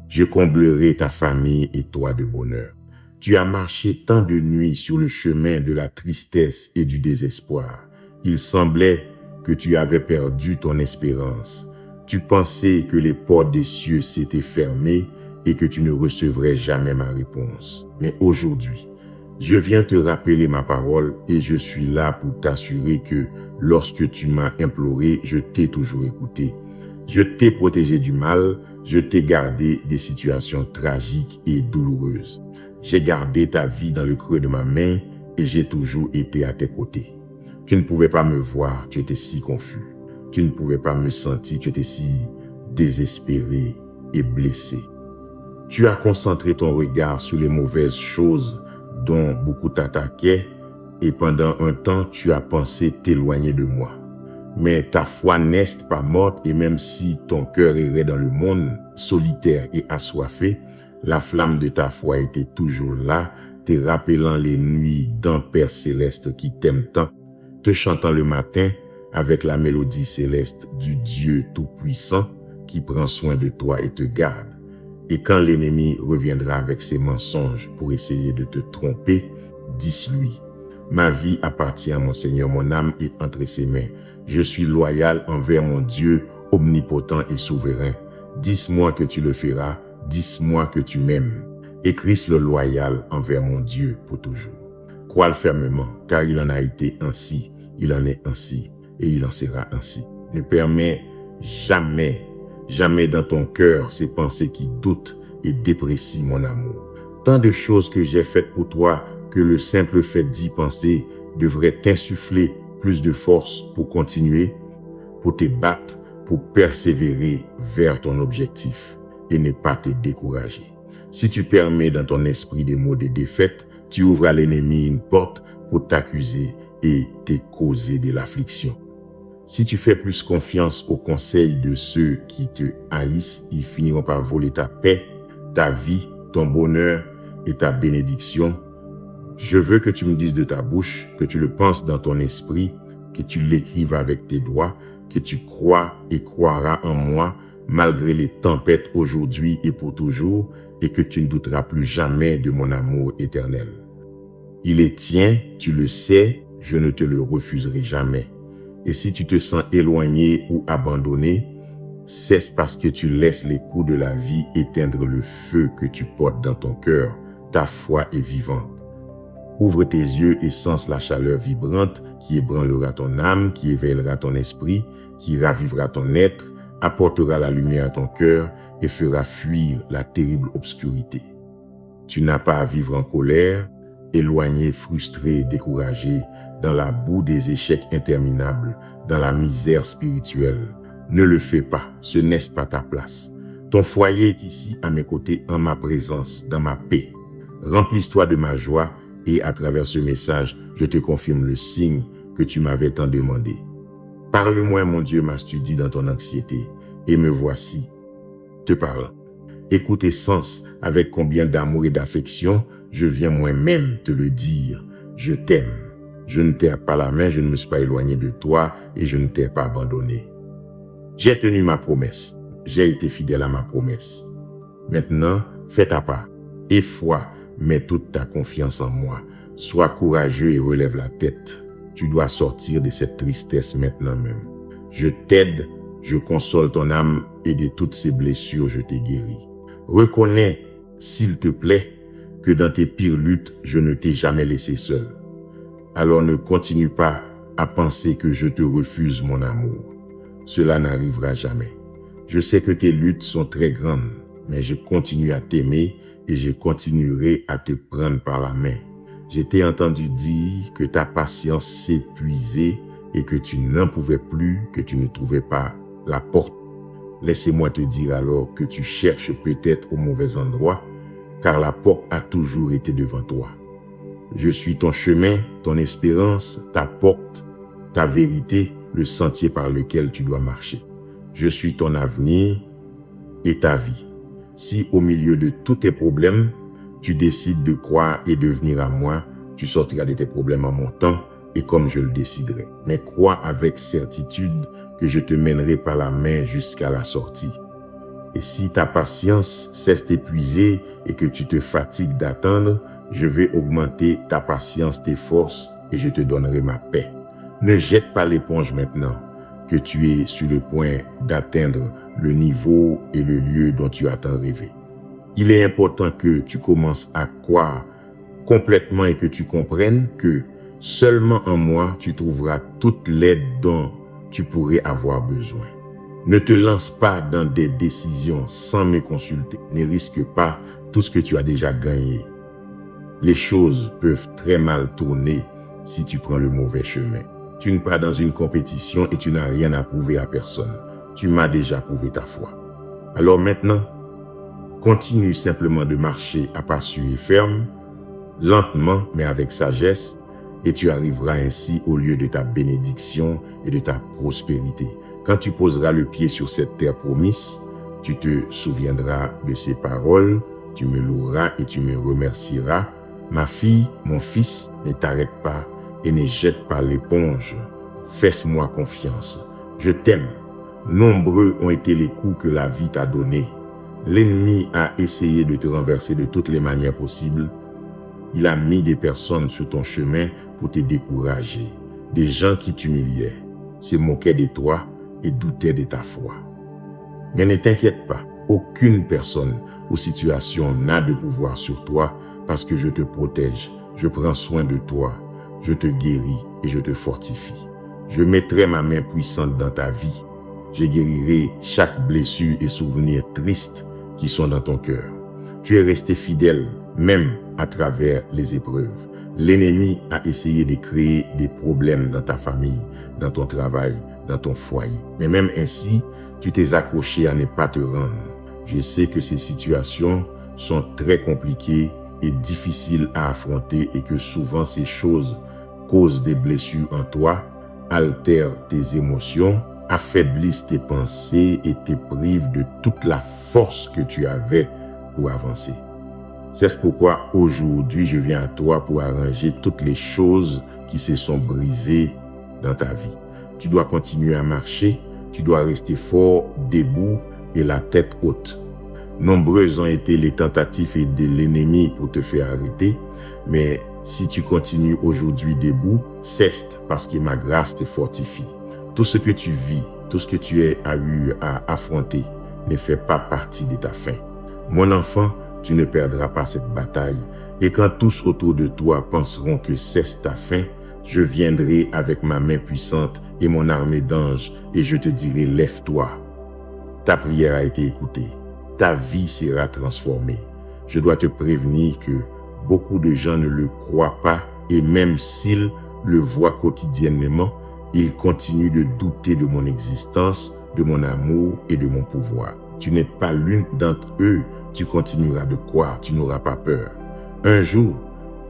Speaker 1: Je comblerai ta famille et toi de bonheur. Tu as marché tant de nuits sur le chemin de la tristesse et du désespoir. Il semblait que tu avais perdu ton espérance. Tu pensais que les portes des cieux s'étaient fermées et que tu ne recevrais jamais ma réponse. Mais aujourd'hui, je viens te rappeler ma parole et je suis là pour t'assurer que lorsque tu m'as imploré, je t'ai toujours écouté. Je t'ai protégé du mal, je t'ai gardé des situations tragiques et douloureuses. J'ai gardé ta vie dans le creux de ma main et j'ai toujours été à tes côtés. Tu ne pouvais pas me voir, tu étais si confus. Tu ne pouvais pas me sentir, tu étais si désespéré et blessé. Tu as concentré ton regard sur les mauvaises choses dont beaucoup t'attaquaient et pendant un temps, tu as pensé t'éloigner de moi. Mais ta foi n'est pas morte et même si ton cœur errait dans le monde, solitaire et assoiffé, la flamme de ta foi était toujours là, te rappelant les nuits d'un Père céleste qui t'aime tant, te chantant le matin avec la mélodie céleste du Dieu Tout-Puissant qui prend soin de toi et te garde. Et quand l'ennemi reviendra avec ses mensonges pour essayer de te tromper, dis-lui, ma vie appartient à mon Seigneur, mon âme est entre ses mains. Je suis loyal envers mon Dieu omnipotent et souverain. Dis-moi que tu le feras, dis-moi que tu m'aimes. Et Christ le loyal envers mon Dieu pour toujours. Crois-le fermement, car il en a été ainsi, il en est ainsi, et il en sera ainsi. Ne permets jamais, jamais dans ton cœur ces pensées qui doutent et déprécient mon amour. Tant de choses que j'ai faites pour toi que le simple fait d'y penser devrait t'insuffler plus de force pour continuer, pour te battre, pour persévérer vers ton objectif et ne pas te décourager. Si tu permets dans ton esprit des mots de défaite, tu ouvres à l'ennemi une porte pour t'accuser et te causer de l'affliction. Si tu fais plus confiance aux conseils de ceux qui te haïssent, ils finiront par voler ta paix, ta vie, ton bonheur et ta bénédiction. Je veux que tu me dises de ta bouche, que tu le penses dans ton esprit, que tu l'écrives avec tes doigts, que tu crois et croiras en moi malgré les tempêtes aujourd'hui et pour toujours, et que tu ne douteras plus jamais de mon amour éternel. Il est tien, tu le sais, je ne te le refuserai jamais. Et si tu te sens éloigné ou abandonné, c'est parce que tu laisses les coups de la vie éteindre le feu que tu portes dans ton cœur. Ta foi est vivante. Ouvre tes yeux et sens la chaleur vibrante qui ébranlera ton âme, qui éveillera ton esprit, qui ravivera ton être, apportera la lumière à ton cœur et fera fuir la terrible obscurité. Tu n'as pas à vivre en colère, éloigné, frustré, découragé, dans la boue des échecs interminables, dans la misère spirituelle. Ne le fais pas, ce n'est pas ta place. Ton foyer est ici à mes côtés, en ma présence, dans ma paix. Remplisse-toi de ma joie et à travers ce message, je te confirme le signe que tu m'avais tant demandé. Parle-moi, mon Dieu, m'as-tu dans ton anxiété, et me voici, te parlant. Écoute et sens avec combien d'amour et d'affection je viens moi-même te le dire. Je t'aime. Je ne t'ai pas la main, je ne me suis pas éloigné de toi et je ne t'ai pas abandonné. J'ai tenu ma promesse. J'ai été fidèle à ma promesse. Maintenant, fais ta part. Et foi, mets toute ta confiance en moi. Sois courageux et relève la tête. Tu dois sortir de cette tristesse maintenant même. Je t'aide, je console ton âme et de toutes ces blessures, je t'ai guéri. Reconnais, s'il te plaît, que dans tes pires luttes, je ne t'ai jamais laissé seul. Alors ne continue pas à penser que je te refuse mon amour. Cela n'arrivera jamais. Je sais que tes luttes sont très grandes, mais je continue à t'aimer et je continuerai à te prendre par la main. Je t'ai entendu dire que ta patience s'épuisait et que tu n'en pouvais plus, que tu ne trouvais pas la porte. Laissez-moi te dire alors que tu cherches peut-être au mauvais endroit, car la porte a toujours été devant toi. Je suis ton chemin, ton espérance, ta porte, ta vérité, le sentier par lequel tu dois marcher. Je suis ton avenir et ta vie. Si au milieu de tous tes problèmes, tu décides de croire et de venir à moi, tu sortiras de tes problèmes en mon temps et comme je le déciderai. Mais crois avec certitude que je te mènerai par la main jusqu'à la sortie. Et si ta patience cesse d'épuiser et que tu te fatigues d'attendre, je vais augmenter ta patience, tes forces et je te donnerai ma paix. Ne jette pas l'éponge maintenant que tu es sur le point d'atteindre le niveau et le lieu dont tu as tant rêvé. Il est important que tu commences à croire complètement et que tu comprennes que seulement en moi tu trouveras toute l'aide dont tu pourrais avoir besoin. Ne te lance pas dans des décisions sans me consulter. Ne risque pas tout ce que tu as déjà gagné. Les choses peuvent très mal tourner si tu prends le mauvais chemin. Tu n'es pas dans une compétition et tu n'as rien à prouver à personne. Tu m'as déjà prouvé ta foi. Alors maintenant, continue simplement de marcher à pas sûrs et fermes, lentement mais avec sagesse, et tu arriveras ainsi au lieu de ta bénédiction et de ta prospérité. Quand tu poseras le pied sur cette terre promise, tu te souviendras de ces paroles, tu me loueras et tu me remercieras. Ma fille, mon fils, ne t'arrête pas et ne jette pas l'éponge. Fais-moi confiance. Je t'aime. Nombreux ont été les coups que la vie t'a donnés. L'ennemi a essayé de te renverser de toutes les manières possibles. Il a mis des personnes sur ton chemin pour te décourager. Des gens qui t'humiliaient, se moquaient de toi et doutaient de ta foi. Mais ne t'inquiète pas, aucune personne ou situation n'a de pouvoir sur toi parce que je te protège, je prends soin de toi, je te guéris et je te fortifie. Je mettrai ma main puissante dans ta vie. Je guérirai chaque blessure et souvenir triste qui sont dans ton cœur. Tu es resté fidèle, même à travers les épreuves. L'ennemi a essayé de créer des problèmes dans ta famille, dans ton travail, dans ton foyer. Mais même ainsi, tu t'es accroché à ne pas te rendre. Je sais que ces situations sont très compliquées et difficiles à affronter et que souvent ces choses causent des blessures en toi, altèrent tes émotions, affaiblissent tes pensées et te privent de toute la force que tu avais pour avancer. C'est pourquoi aujourd'hui je viens à toi pour arranger toutes les choses qui se sont brisées dans ta vie. Tu dois continuer à marcher, tu dois rester fort, debout et la tête haute. Nombreuses ont été les tentatives de l'ennemi pour te faire arrêter, mais si tu continues aujourd'hui debout, cesse parce que ma grâce te fortifie. Tout ce que tu vis, tout ce que tu as eu à affronter ne fait pas partie de ta fin. Mon enfant, tu ne perdras pas cette bataille. Et quand tous autour de toi penseront que c'est ta fin, je viendrai avec ma main puissante et mon armée d'anges et je te dirai, lève-toi. Ta prière a été écoutée. Ta vie sera transformée. Je dois te prévenir que beaucoup de gens ne le croient pas et même s'ils le voient quotidiennement, ils continuent de douter de mon existence, de mon amour et de mon pouvoir. Tu n'es pas l'une d'entre eux. Tu continueras de croire, tu n'auras pas peur. Un jour,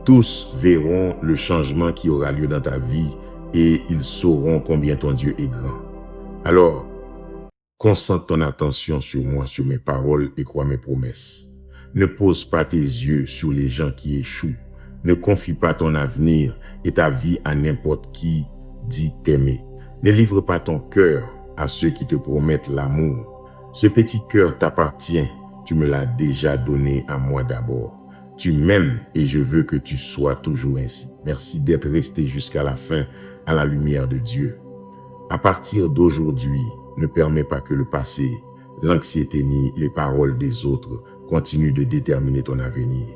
Speaker 1: tous verront le changement qui aura lieu dans ta vie et ils sauront combien ton Dieu est grand. Alors, concentre ton attention sur moi, sur mes paroles et crois mes promesses. Ne pose pas tes yeux sur les gens qui échouent. Ne confie pas ton avenir et ta vie à n'importe qui dit t'aimer. Ne livre pas ton cœur à ceux qui te promettent l'amour. Ce petit cœur t'appartient. Tu me l'as déjà donné à moi d'abord. Tu m'aimes et je veux que tu sois toujours ainsi. Merci d'être resté jusqu'à la fin à la lumière de Dieu. À partir d'aujourd'hui, ne permets pas que le passé, l'anxiété ni les paroles des autres continuent de déterminer ton avenir.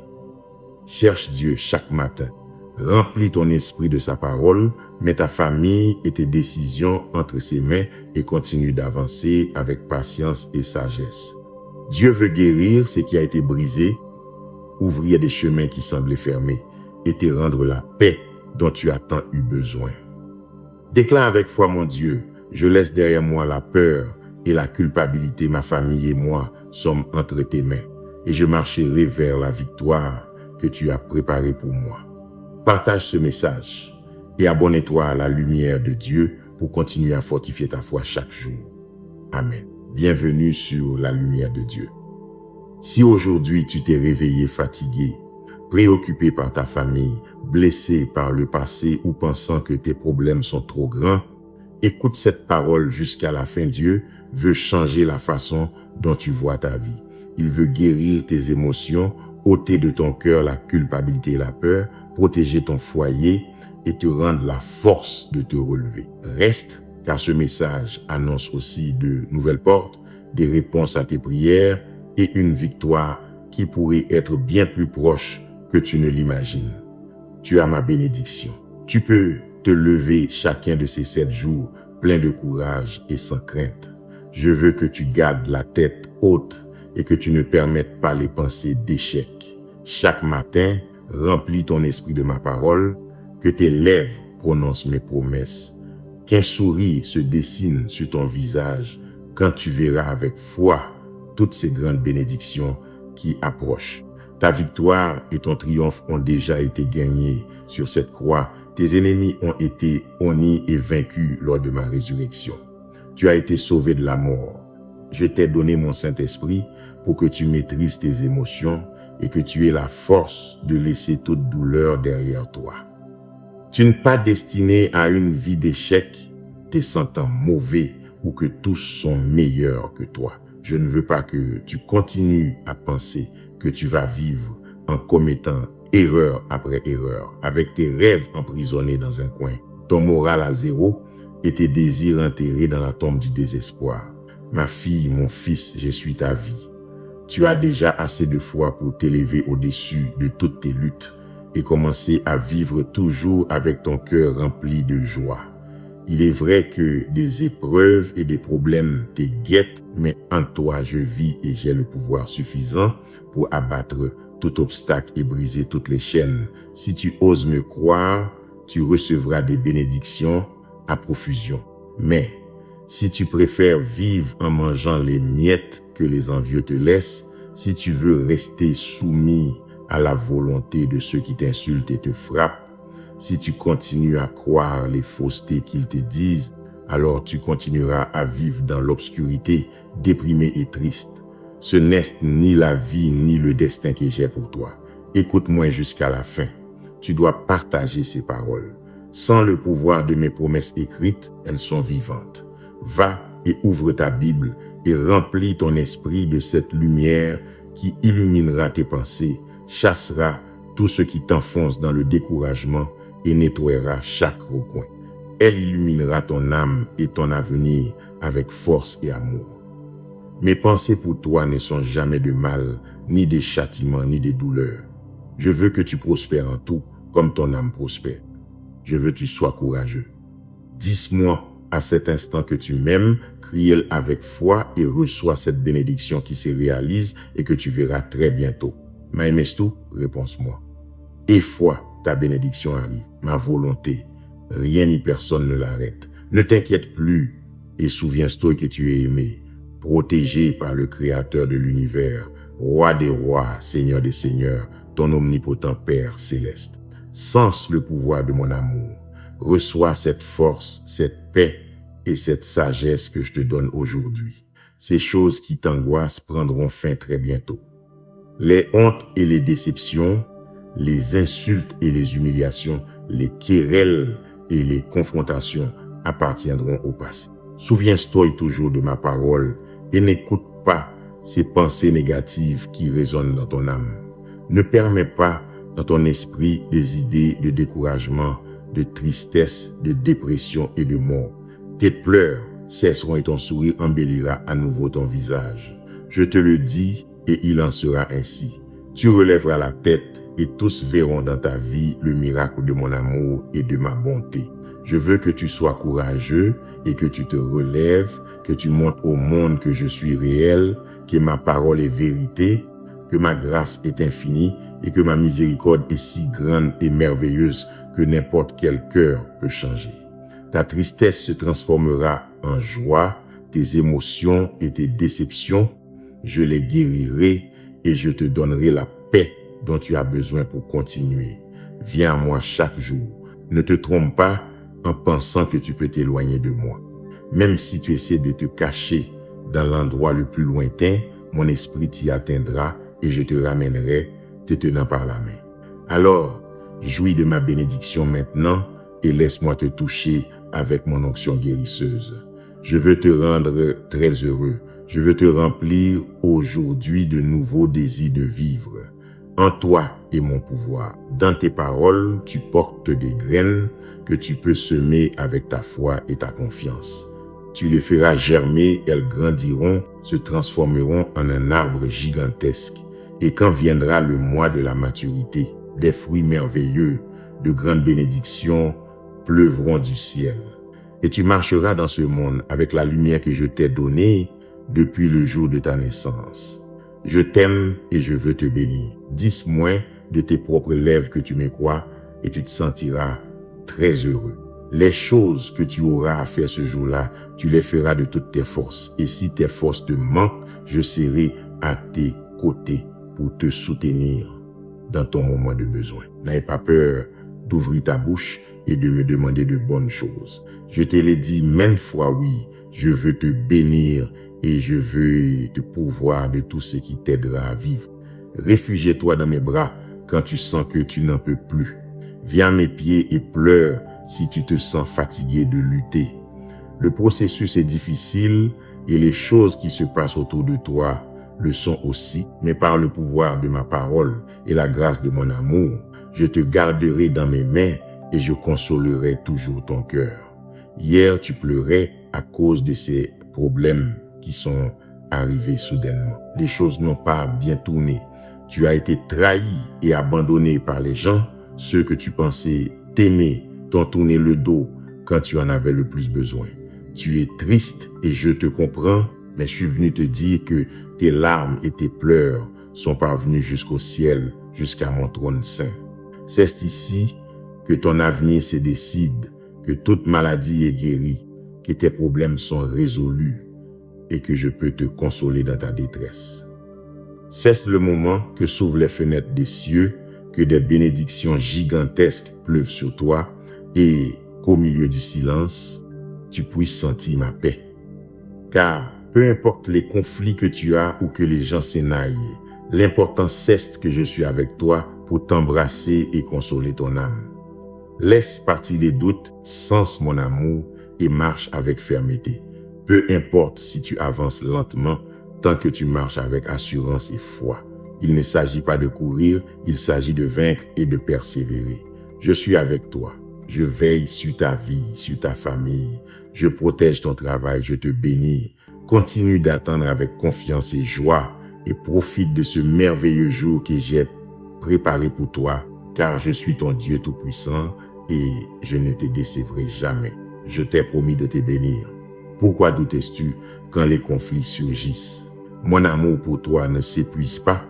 Speaker 1: Cherche Dieu chaque matin. Remplis ton esprit de sa parole, mets ta famille et tes décisions entre ses mains et continue d'avancer avec patience et sagesse. Dieu veut guérir ce qui a été brisé, ouvrir des chemins qui semblaient fermés et te rendre la paix dont tu as tant eu besoin. Déclare avec foi, mon Dieu, je laisse derrière moi la peur et la culpabilité, ma famille et moi sommes entre tes mains et je marcherai vers la victoire que tu as préparée pour moi. Partage ce message et abonne-toi à la lumière de Dieu pour continuer à fortifier ta foi chaque jour. Amen. Bienvenue sur la lumière de Dieu. Si aujourd'hui tu t'es réveillé fatigué, préoccupé par ta famille, blessé par le passé ou pensant que tes problèmes sont trop grands, écoute cette parole jusqu'à la fin. Dieu veut changer la façon dont tu vois ta vie. Il veut guérir tes émotions, ôter de ton cœur la culpabilité et la peur, protéger ton foyer et te rendre la force de te relever. Reste, car ce message annonce aussi de nouvelles portes, des réponses à tes prières et une victoire qui pourrait être bien plus proche que tu ne l'imagines. Tu as ma bénédiction. Tu peux te lever chacun de ces 7 jours plein de courage et sans crainte. Je veux que tu gardes la tête haute et que tu ne permettes pas les pensées d'échec. Chaque matin, remplis ton esprit de ma parole, que tes lèvres prononcent mes promesses, qu'un sourire se dessine sur ton visage quand tu verras avec foi toutes ces grandes bénédictions qui approchent. Ta victoire et ton triomphe ont déjà été gagnés sur cette croix. Tes ennemis ont été honnis et vaincus lors de ma résurrection. Tu as été sauvé de la mort. Je t'ai donné mon Saint-Esprit pour que tu maîtrises tes émotions et que tu aies la force de laisser toute douleur derrière toi. Tu n'es pas destiné à une vie d'échec, te sentant mauvais ou que tous sont meilleurs que toi. Je ne veux pas que tu continues à penser que tu vas vivre en commettant erreur après erreur, avec tes rêves emprisonnés dans un coin, ton moral à zéro et tes désirs enterrés dans la tombe du désespoir. Ma fille, mon fils, je suis ta vie. Tu as déjà assez de foi pour t'élever au-dessus de toutes tes luttes et commencer à vivre toujours avec ton cœur rempli de joie. Il est vrai que des épreuves et des problèmes te guettent, mais en toi je vis et j'ai le pouvoir suffisant pour abattre tout obstacle et briser toutes les chaînes. Si tu oses me croire, tu recevras des bénédictions à profusion. Mais si tu préfères vivre en mangeant les miettes que les envieux te laissent, si tu veux rester soumis à la volonté de ceux qui t'insultent et te frappent, si tu continues à croire les faussetés qu'ils te disent, alors tu continueras à vivre dans l'obscurité, déprimé et triste. Ce n'est ni la vie ni le destin que j'ai pour toi. Écoute-moi jusqu'à la fin. Tu dois partager ces paroles. Sans le pouvoir de mes promesses écrites, elles sont vivantes. Va et ouvre ta Bible et remplis ton esprit de cette lumière qui illuminera tes pensées, chassera tout ce qui t'enfonce dans le découragement et nettoiera chaque recoin. Elle illuminera ton âme et ton avenir avec force et amour. Mes pensées pour toi ne sont jamais de mal, ni des châtiments, ni des douleurs. Je veux que tu prospères en tout, comme ton âme prospère. Je veux que tu sois courageux. Dis-moi à cet instant que tu m'aimes, crie-le avec foi et reçois cette bénédiction qui se réalise et que tu verras très bientôt. M'aimes-tu? Réponds-moi. Et foi, ta bénédiction arrive. Ma volonté, rien ni personne ne l'arrête. Ne t'inquiète plus et souviens-toi que tu es aimé, protégé par le Créateur de l'univers, Roi des rois, Seigneur des seigneurs, ton omnipotent Père céleste. Sens le pouvoir de mon amour. Reçois cette force, cette paix et cette sagesse que je te donne aujourd'hui. Ces choses qui t'angoissent prendront fin très bientôt. Les hontes et les déceptions, les insultes et les humiliations, les querelles et les confrontations appartiendront au passé. Souviens-toi toujours de ma parole et n'écoute pas ces pensées négatives qui résonnent dans ton âme. Ne permets pas dans ton esprit des idées de découragement, de tristesse, de dépression et de mort. Tes pleurs cesseront et ton sourire embellira à nouveau ton visage. Je te le dis et il en sera ainsi. Tu relèveras la tête et tous verront dans ta vie le miracle de mon amour et de ma bonté. Je veux que tu sois courageux et que tu te relèves, que tu montres au monde que je suis réel, que ma parole est vérité, que ma grâce est infinie et que ma miséricorde est si grande et merveilleuse que n'importe quel cœur peut changer. Ta tristesse se transformera en joie, tes émotions et tes déceptions, je les guérirai et je te donnerai la paix dont tu as besoin pour continuer. Viens à moi chaque jour. Ne te trompe pas en pensant que tu peux t'éloigner de moi. Même si tu essaies de te cacher dans l'endroit le plus lointain, mon esprit t'y atteindra et je te ramènerai, te tenant par la main. Alors, jouis de ma bénédiction maintenant et laisse-moi te toucher avec mon onction guérisseuse. Je veux te rendre très heureux. Je veux te remplir aujourd'hui de nouveaux désirs de vivre. En toi est mon pouvoir. Dans tes paroles, tu portes des graines que tu peux semer avec ta foi et ta confiance. Tu les feras germer, elles grandiront, se transformeront en un arbre gigantesque. Et quand viendra le mois de la maturité, des fruits merveilleux, de grandes bénédictions pleuvront du ciel. Et tu marcheras dans ce monde avec la lumière que je t'ai donnée depuis le jour de ta naissance. Je t'aime et je veux te bénir. Dis-moi de tes propres lèvres que tu me crois et tu te sentiras très heureux. Les choses que tu auras à faire ce jour-là, tu les feras de toutes tes forces. Et si tes forces te manquent, je serai à tes côtés pour te soutenir dans ton moment de besoin. N'aie pas peur d'ouvrir ta bouche et de me demander de bonnes choses. Je te l'ai dit maintes fois, oui, je veux te bénir et je veux te pourvoir de tout ce qui t'aidera à vivre. Réfugie-toi dans mes bras quand tu sens que tu n'en peux plus. Viens à mes pieds et pleure si tu te sens fatigué de lutter. Le processus est difficile et les choses qui se passent autour de toi le sont aussi, mais par le pouvoir de ma parole et la grâce de mon amour, je te garderai dans mes mains et je consolerai toujours ton cœur. Hier, tu pleurais à cause de ces problèmes qui sont arrivés soudainement. Les choses n'ont pas bien tourné. Tu as été trahi et abandonné par les gens. Ceux que tu pensais t'aimer t'ont tourné le dos quand tu en avais le plus besoin. Tu es triste et je te comprends, mais je suis venu te dire que tes larmes et tes pleurs sont parvenus jusqu'au ciel, jusqu'à mon trône saint. C'est ici que ton avenir se décide, que toute maladie est guérie, que tes problèmes sont résolus et que je peux te consoler dans ta détresse. C'est le moment que s'ouvrent les fenêtres des cieux, que des bénédictions gigantesques pleuvent sur toi et qu'au milieu du silence, tu puisses sentir ma paix. Car peu importe les conflits que tu as ou que les gens s'énaillent, l'important c'est que je suis avec toi pour t'embrasser et consoler ton âme. Laisse partir les doutes, sens mon amour et marche avec fermeté. Peu importe si tu avances lentement, tant que tu marches avec assurance et foi. Il ne s'agit pas de courir, il s'agit de vaincre et de persévérer. Je suis avec toi. Je veille sur ta vie, sur ta famille. Je protège ton travail, je te bénis. Continue d'attendre avec confiance et joie et profite de ce merveilleux jour que j'ai préparé pour toi, car je suis ton Dieu Tout-Puissant et je ne te décevrai jamais. Je t'ai promis de te bénir. Pourquoi doutais-tu quand les conflits surgissent? Mon amour pour toi ne s'épuise pas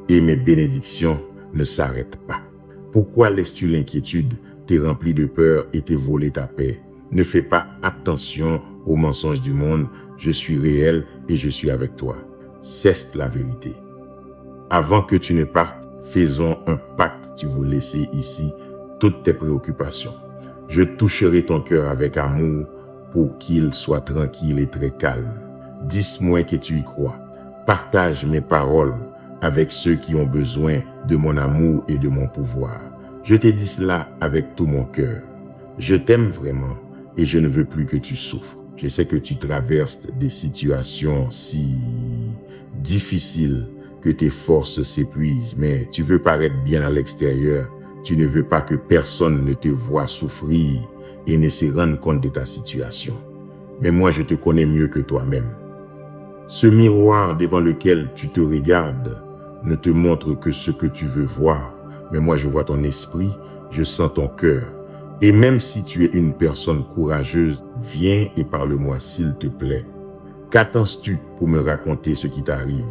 Speaker 1: et mes bénédictions ne s'arrêtent pas. Pourquoi laisses-tu l'inquiétude te remplir de peur et te voler ta paix? Ne fais pas attention aux mensonges du monde. Je suis réel et je suis avec toi. C'est la vérité. Avant que tu ne partes, faisons un pacte. Tu veux laisser ici toutes tes préoccupations. Je toucherai ton cœur avec amour pour qu'il soit tranquille et très calme. Dis-moi que tu y crois. Partage mes paroles avec ceux qui ont besoin de mon amour et de mon pouvoir. Je te dis cela avec tout mon cœur. Je t'aime vraiment et je ne veux plus que tu souffres. Je sais que tu traverses des situations si difficiles que tes forces s'épuisent, mais tu veux paraître bien à l'extérieur. Tu ne veux pas que personne ne te voie souffrir et ne se rende compte de ta situation. Mais moi, je te connais mieux que toi-même. Ce miroir devant lequel tu te regardes ne te montre que ce que tu veux voir, mais moi je vois ton esprit, je sens ton cœur. Et même si tu es une personne courageuse, viens et parle-moi s'il te plaît. Qu'attends-tu pour me raconter ce qui t'arrive?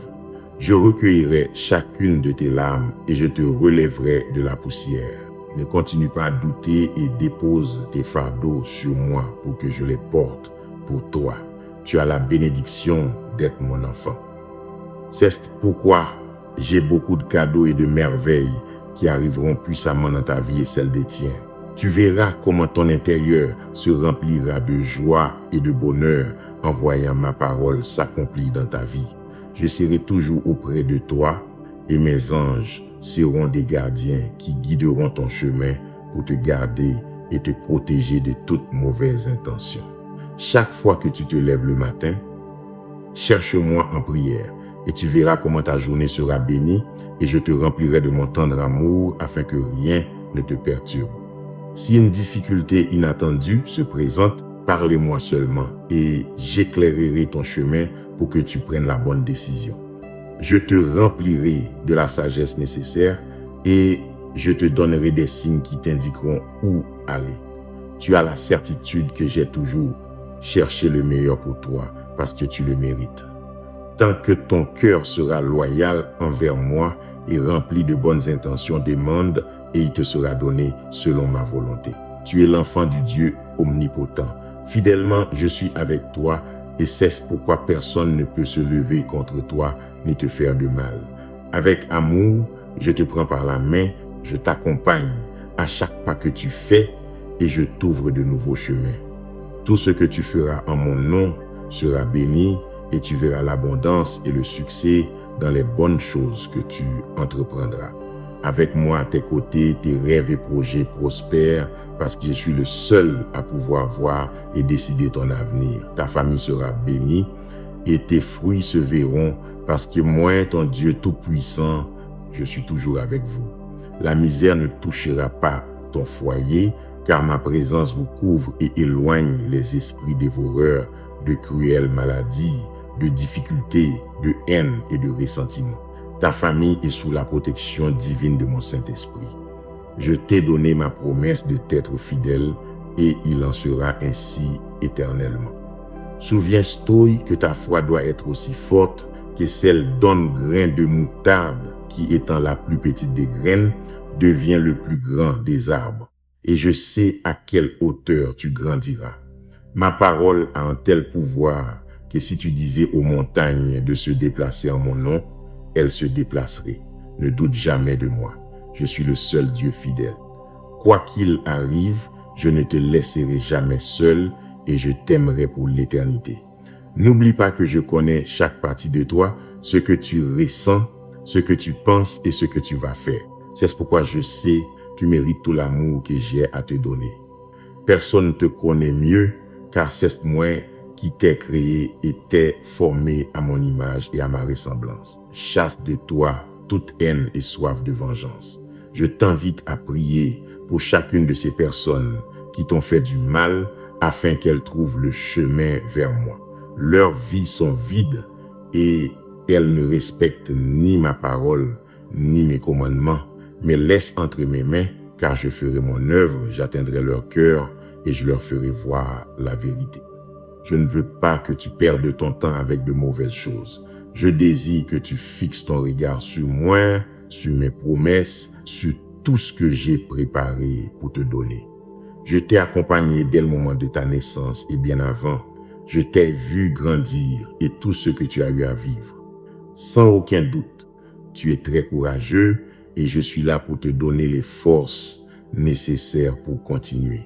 Speaker 1: Je recueillerai chacune de tes larmes et je te relèverai de la poussière. Ne continue pas à douter et dépose tes fardeaux sur moi pour que je les porte pour toi. Tu as la bénédiction d'être mon enfant. C'est pourquoi j'ai beaucoup de cadeaux et de merveilles qui arriveront puissamment dans ta vie et celle des tiens. Tu verras comment ton intérieur se remplira de joie et de bonheur en voyant ma parole s'accomplir dans ta vie. Je serai toujours auprès de toi et mes anges seront des gardiens qui guideront ton chemin pour te garder et te protéger de toute mauvaise intention. Chaque fois que tu te lèves le matin, cherche-moi en prière et tu verras comment ta journée sera bénie et je te remplirai de mon tendre amour afin que rien ne te perturbe. Si une difficulté inattendue se présente, parle-moi seulement et j'éclairerai ton chemin pour que tu prennes la bonne décision. Je te remplirai de la sagesse nécessaire et je te donnerai des signes qui t'indiqueront où aller. Tu as la certitude que j'ai toujours cherché le meilleur pour toi parce que tu le mérites. Tant que ton cœur sera loyal envers moi et rempli de bonnes intentions, demande et il te sera donné selon ma volonté. Tu es l'enfant du Dieu omnipotent. Fidèlement, je suis avec toi et c'est pourquoi personne ne peut se lever contre toi ni te faire de mal. Avec amour, je te prends par la main, je t'accompagne à chaque pas que tu fais et je t'ouvre de nouveaux chemins. Tout ce que tu feras en mon nom sera béni et tu verras l'abondance et le succès dans les bonnes choses que tu entreprendras. Avec moi à tes côtés, tes rêves et projets prospèrent parce que je suis le seul à pouvoir voir et décider ton avenir. Ta famille sera bénie et tes fruits se verront parce que moi, ton Dieu Tout-Puissant, je suis toujours avec vous. La misère ne touchera pas ton foyer car ma présence vous couvre et éloigne les esprits dévoreurs de cruelles maladies, de difficultés, de haine et de ressentiment. Ta famille est sous la protection divine de mon Saint-Esprit. Je t'ai donné ma promesse de t'être fidèle et il en sera ainsi éternellement. Souviens-toi que ta foi doit être aussi forte que celle d'un grain de moutarde qui, étant la plus petite des graines, devient le plus grand des arbres. Et je sais à quelle hauteur tu grandiras. Ma parole a un tel pouvoir que si tu disais aux montagnes de se déplacer en mon nom, elles se déplaceraient. Ne doute jamais de moi. Je suis le seul Dieu fidèle. Quoi qu'il arrive, je ne te laisserai jamais seul et je t'aimerai pour l'éternité. N'oublie pas que je connais chaque partie de toi, ce que tu ressens, ce que tu penses et ce que tu vas faire. C'est pourquoi je sais que tu mérites tout l'amour que j'ai à te donner. Personne ne te connaît mieux car c'est moi qui t'ai créé et t'ai formé à mon image et à ma ressemblance. Chasse de toi toute haine et soif de vengeance. Je t'invite à prier pour chacune de ces personnes qui t'ont fait du mal afin qu'elles trouvent le chemin vers moi. Leurs vies sont vides et elles ne respectent ni ma parole ni mes commandements, mais laisse entre mes mains car je ferai mon œuvre, j'atteindrai leur cœur et je leur ferai voir la vérité. Je ne veux pas que tu perdes ton temps avec de mauvaises choses. Je désire que tu fixes ton regard sur moi, sur mes promesses, sur tout ce que j'ai préparé pour te donner. Je t'ai accompagné dès le moment de ta naissance et bien avant. Je t'ai vu grandir et tout ce que tu as eu à vivre. Sans aucun doute, tu es très courageux et je suis là pour te donner les forces nécessaires pour continuer.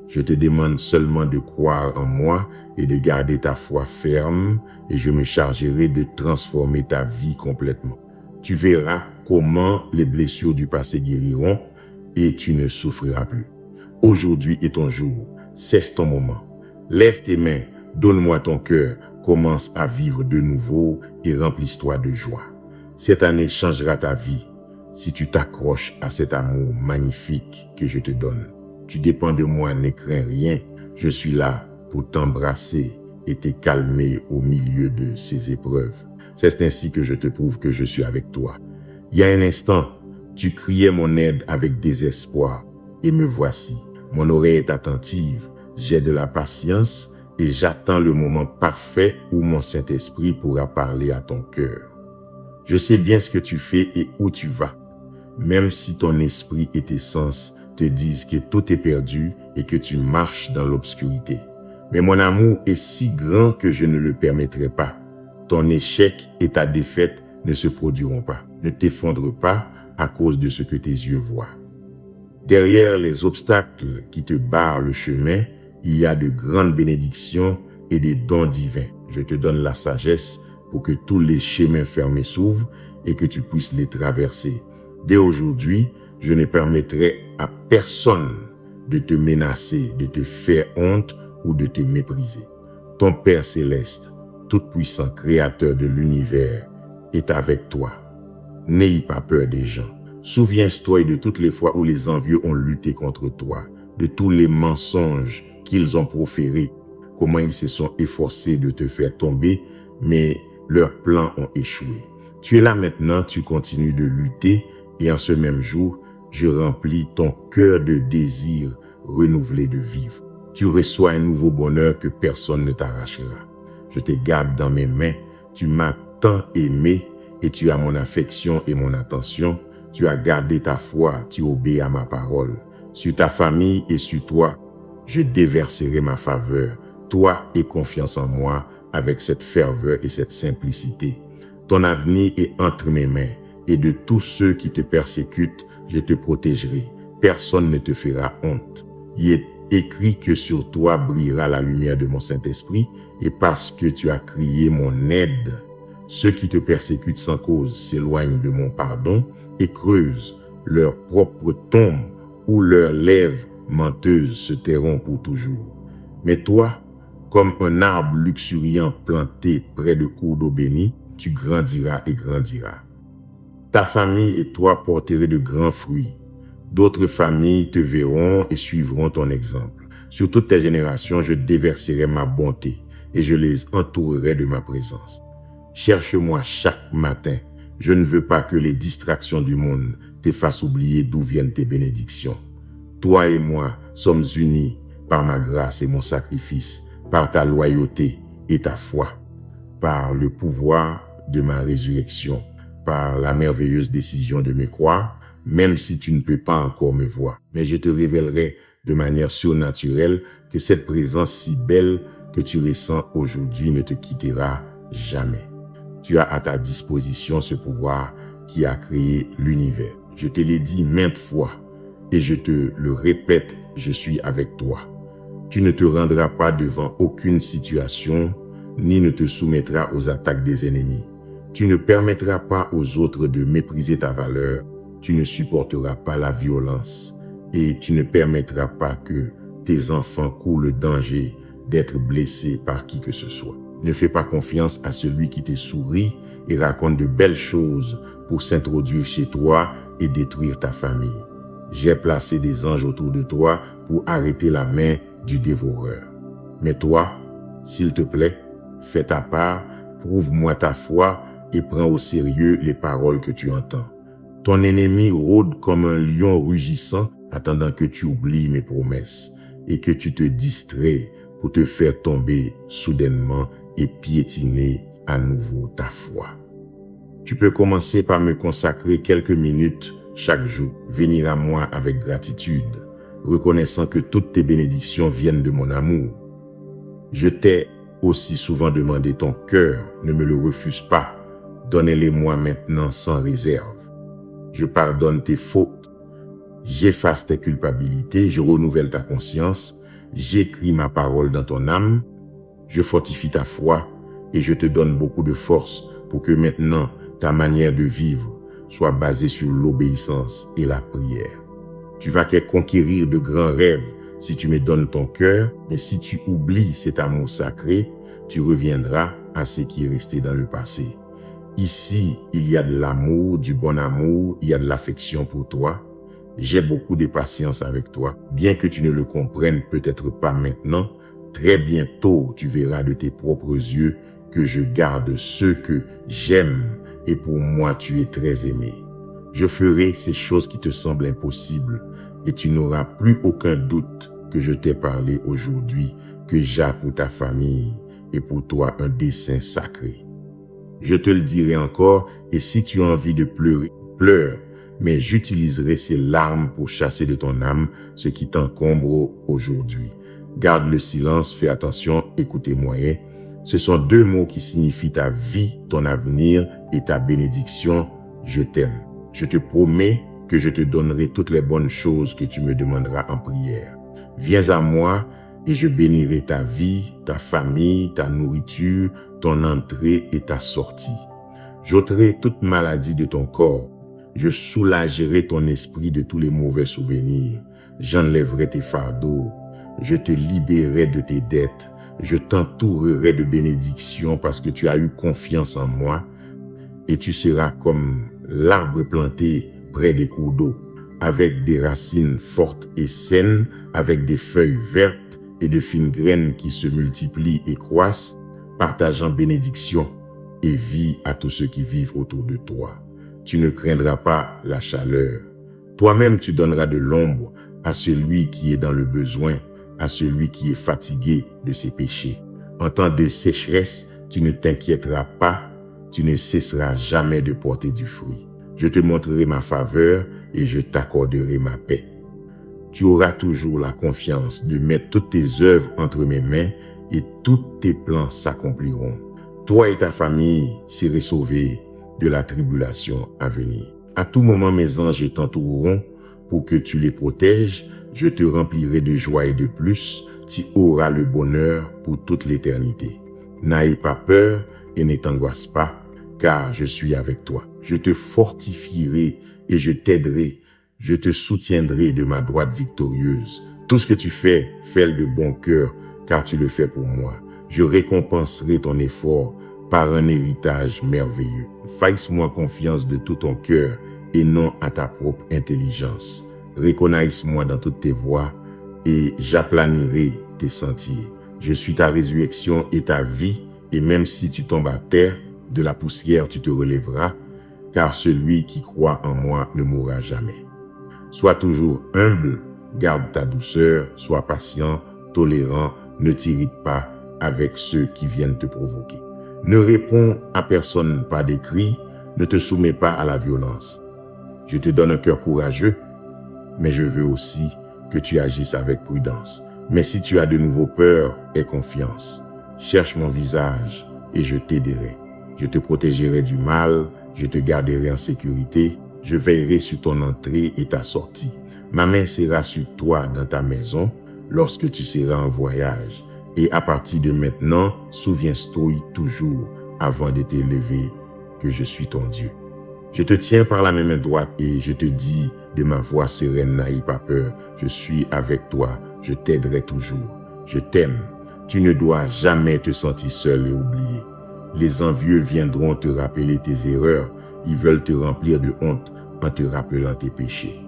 Speaker 1: Je te demande seulement de croire en moi et de garder ta foi ferme et je me chargerai de transformer ta vie complètement. Tu verras comment les blessures du passé guériront et tu ne souffriras plus. Aujourd'hui est ton jour, c'est ton moment. Lève tes mains, donne-moi ton cœur, commence à vivre de nouveau et remplisse-toi de joie. Cette année changera ta vie si tu t'accroches à cet amour magnifique que je te donne. Tu dépends de moi, ne crains rien. Je suis là pour t'embrasser et te calmer au milieu de ces épreuves. C'est ainsi que je te prouve que je suis avec toi. Il y a un instant, tu criais mon aide avec désespoir. Et me voici. Mon oreille est attentive. J'ai de la patience et j'attends le moment parfait où mon Saint-Esprit pourra parler à ton cœur. Je sais bien ce que tu fais et où tu vas. Même si ton esprit et tes sens te disent que tout est perdu et que tu marches dans l'obscurité. Mais mon amour est si grand que je ne le permettrai pas. Ton échec et ta défaite ne se produiront pas. Ne t'effondre pas à cause de ce que tes yeux voient. Derrière les obstacles qui te barrent le chemin, il y a de grandes bénédictions et des dons divins. Je te donne la sagesse pour que tous les chemins fermés s'ouvrent et que tu puisses les traverser. Dès aujourd'hui, je ne permettrai à personne de te menacer, de te faire honte ou de te mépriser. Ton Père céleste, tout-puissant créateur de l'univers, est avec toi. N'ayez pas peur des gens. Souviens-toi de toutes les fois où les envieux ont lutté contre toi, de tous les mensonges qu'ils ont proférés, comment ils se sont efforcés de te faire tomber, mais leurs plans ont échoué. Tu es là maintenant, tu continues de lutter, et en ce même jour, je remplis ton cœur de désir renouvelé de vivre. Tu reçois un nouveau bonheur que personne ne t'arrachera. Je te garde dans mes mains, tu m'as tant aimé et tu as mon affection et mon attention. Tu as gardé ta foi, tu obéis à ma parole. Sur ta famille et sur toi, je déverserai ma faveur. Toi aie confiance en moi avec cette ferveur et cette simplicité. Ton avenir est entre mes mains et de tous ceux qui te persécutent, je te protégerai. Personne ne te fera honte. Il est écrit que sur toi brillera la lumière de mon Saint-Esprit et parce que tu as crié mon aide, ceux qui te persécutent sans cause s'éloignent de mon pardon et creusent leur propre tombe où leurs lèvres menteuses se tairont pour toujours. Mais toi, comme un arbre luxuriant planté près de cours d'eau bénie, tu grandiras et grandiras. Ta famille et toi porterez de grands fruits. D'autres familles te verront et suivront ton exemple. Sur toutes tes générations, je déverserai ma bonté et je les entourerai de ma présence. Cherche-moi chaque matin. Je ne veux pas que les distractions du monde te fassent oublier d'où viennent tes bénédictions. Toi et moi sommes unis par ma grâce et mon sacrifice, par ta loyauté et ta foi, par le pouvoir de ma résurrection, par la merveilleuse décision de me croire, même si tu ne peux pas encore me voir. Mais je te révélerai de manière surnaturelle que cette présence si belle que tu ressens aujourd'hui ne te quittera jamais. Tu as à ta disposition ce pouvoir qui a créé l'univers. Je te l'ai dit maintes fois et je te le répète, je suis avec toi. Tu ne te rendras pas devant aucune situation, ni ne te soumettras aux attaques des ennemis. Tu ne permettras pas aux autres de mépriser ta valeur, tu ne supporteras pas la violence et tu ne permettras pas que tes enfants courent le danger d'être blessés par qui que ce soit. Ne fais pas confiance à celui qui te sourit et raconte de belles choses pour s'introduire chez toi et détruire ta famille. J'ai placé des anges autour de toi pour arrêter la main du dévoreur. Mais toi, s'il te plaît, fais ta part, prouve-moi ta foi et prends au sérieux les paroles que tu entends. Ton ennemi rôde comme un lion rugissant, attendant que tu oublies mes promesses et que tu te distrais pour te faire tomber soudainement et piétiner à nouveau ta foi. Tu peux commencer par me consacrer quelques minutes chaque jour, venir à moi avec gratitude, reconnaissant que toutes tes bénédictions viennent de mon amour. Je t'ai aussi souvent demandé ton cœur, ne me le refuse pas, donnez-les-moi maintenant sans réserve. Je pardonne tes fautes, j'efface tes culpabilités, je renouvelle ta conscience, j'écris ma parole dans ton âme, je fortifie ta foi et je te donne beaucoup de force pour que maintenant ta manière de vivre soit basée sur l'obéissance et la prière. Tu vas conquérir de grands rêves si tu me donnes ton cœur, mais si tu oublies cet amour sacré, tu reviendras à ce qui est resté dans le passé. Ici, il y a de l'amour, du bon amour, il y a de l'affection pour toi. J'ai beaucoup de patience avec toi, bien que tu ne le comprennes peut-être pas maintenant. Très bientôt, tu verras de tes propres yeux que je garde ceux que j'aime et pour moi, tu es très aimé. Je ferai ces choses qui te semblent impossibles et tu n'auras plus aucun doute que je t'ai parlé aujourd'hui, que j'ai pour ta famille et pour toi un dessein sacré. Je te le dirai encore et si tu as envie de pleurer, pleure, mais j'utiliserai ces larmes pour chasser de ton âme ce qui t'encombre aujourd'hui. Garde le silence, fais attention, écoutez-moi. Ce sont deux mots qui signifient ta vie, ton avenir et ta bénédiction. Je t'aime. Je te promets que je te donnerai toutes les bonnes choses que tu me demanderas en prière. Viens à moi et je bénirai ta vie, ta famille, ta nourriture, ton entrée et ta sortie. J'ôterai toute maladie de ton corps. Je soulagerai ton esprit de tous les mauvais souvenirs. J'enlèverai tes fardeaux. Je te libérerai de tes dettes. Je t'entourerai de bénédictions parce que tu as eu confiance en moi et tu seras comme l'arbre planté près des cours d'eau, avec des racines fortes et saines, avec des feuilles vertes et de fines graines qui se multiplient et croissent, partageant bénédiction et vie à tous ceux qui vivent autour de toi. Tu ne craindras pas la chaleur. Toi-même, tu donneras de l'ombre à celui qui est dans le besoin, à celui qui est fatigué de ses péchés. En temps de sécheresse, tu ne t'inquiéteras pas, tu ne cesseras jamais de porter du fruit. Je te montrerai ma faveur et je t'accorderai ma paix. Tu auras toujours la confiance de mettre toutes tes œuvres entre mes mains et tous tes plans s'accompliront. Toi et ta famille serez sauvés de la tribulation à venir. À tout moment, mes anges t'entoureront pour que tu les protèges. Je te remplirai de joie et de plus. Tu auras le bonheur pour toute l'éternité. N'aie pas peur et ne t'angoisse pas, car je suis avec toi. Je te fortifierai et je t'aiderai. Je te soutiendrai de ma droite victorieuse. Tout ce que tu fais, fais-le de bon cœur, car tu le fais pour moi. Je récompenserai ton effort par un héritage merveilleux. Fasse-moi confiance de tout ton cœur et non à ta propre intelligence. Reconnaisse-moi dans toutes tes voies et j'aplanirai tes sentiers. Je suis ta résurrection et ta vie, et même si tu tombes à terre, de la poussière tu te relèveras, car celui qui croit en moi ne mourra jamais. Sois toujours humble, garde ta douceur, sois patient, tolérant, ne t'irrite pas avec ceux qui viennent te provoquer. Ne réponds à personne par des cris, ne te soumets pas à la violence. Je te donne un cœur courageux, mais je veux aussi que tu agisses avec prudence. Mais si tu as de nouveau peur, aie confiance. Cherche mon visage et je t'aiderai. Je te protégerai du mal, je te garderai en sécurité, je veillerai sur ton entrée et ta sortie. Ma main sera sur toi dans ta maison lorsque tu seras en voyage. Et à partir de maintenant, souviens-toi toujours avant de t'élever que je suis ton Dieu. Je te tiens par la main droite et je te dis de ma voix sereine, n'aie pas peur. Je suis avec toi, je t'aiderai toujours. Je t'aime. Tu ne dois jamais te sentir seul et oublié. Les envieux viendront te rappeler tes erreurs. Ils veulent te remplir de honte en te rappelant tes péchés.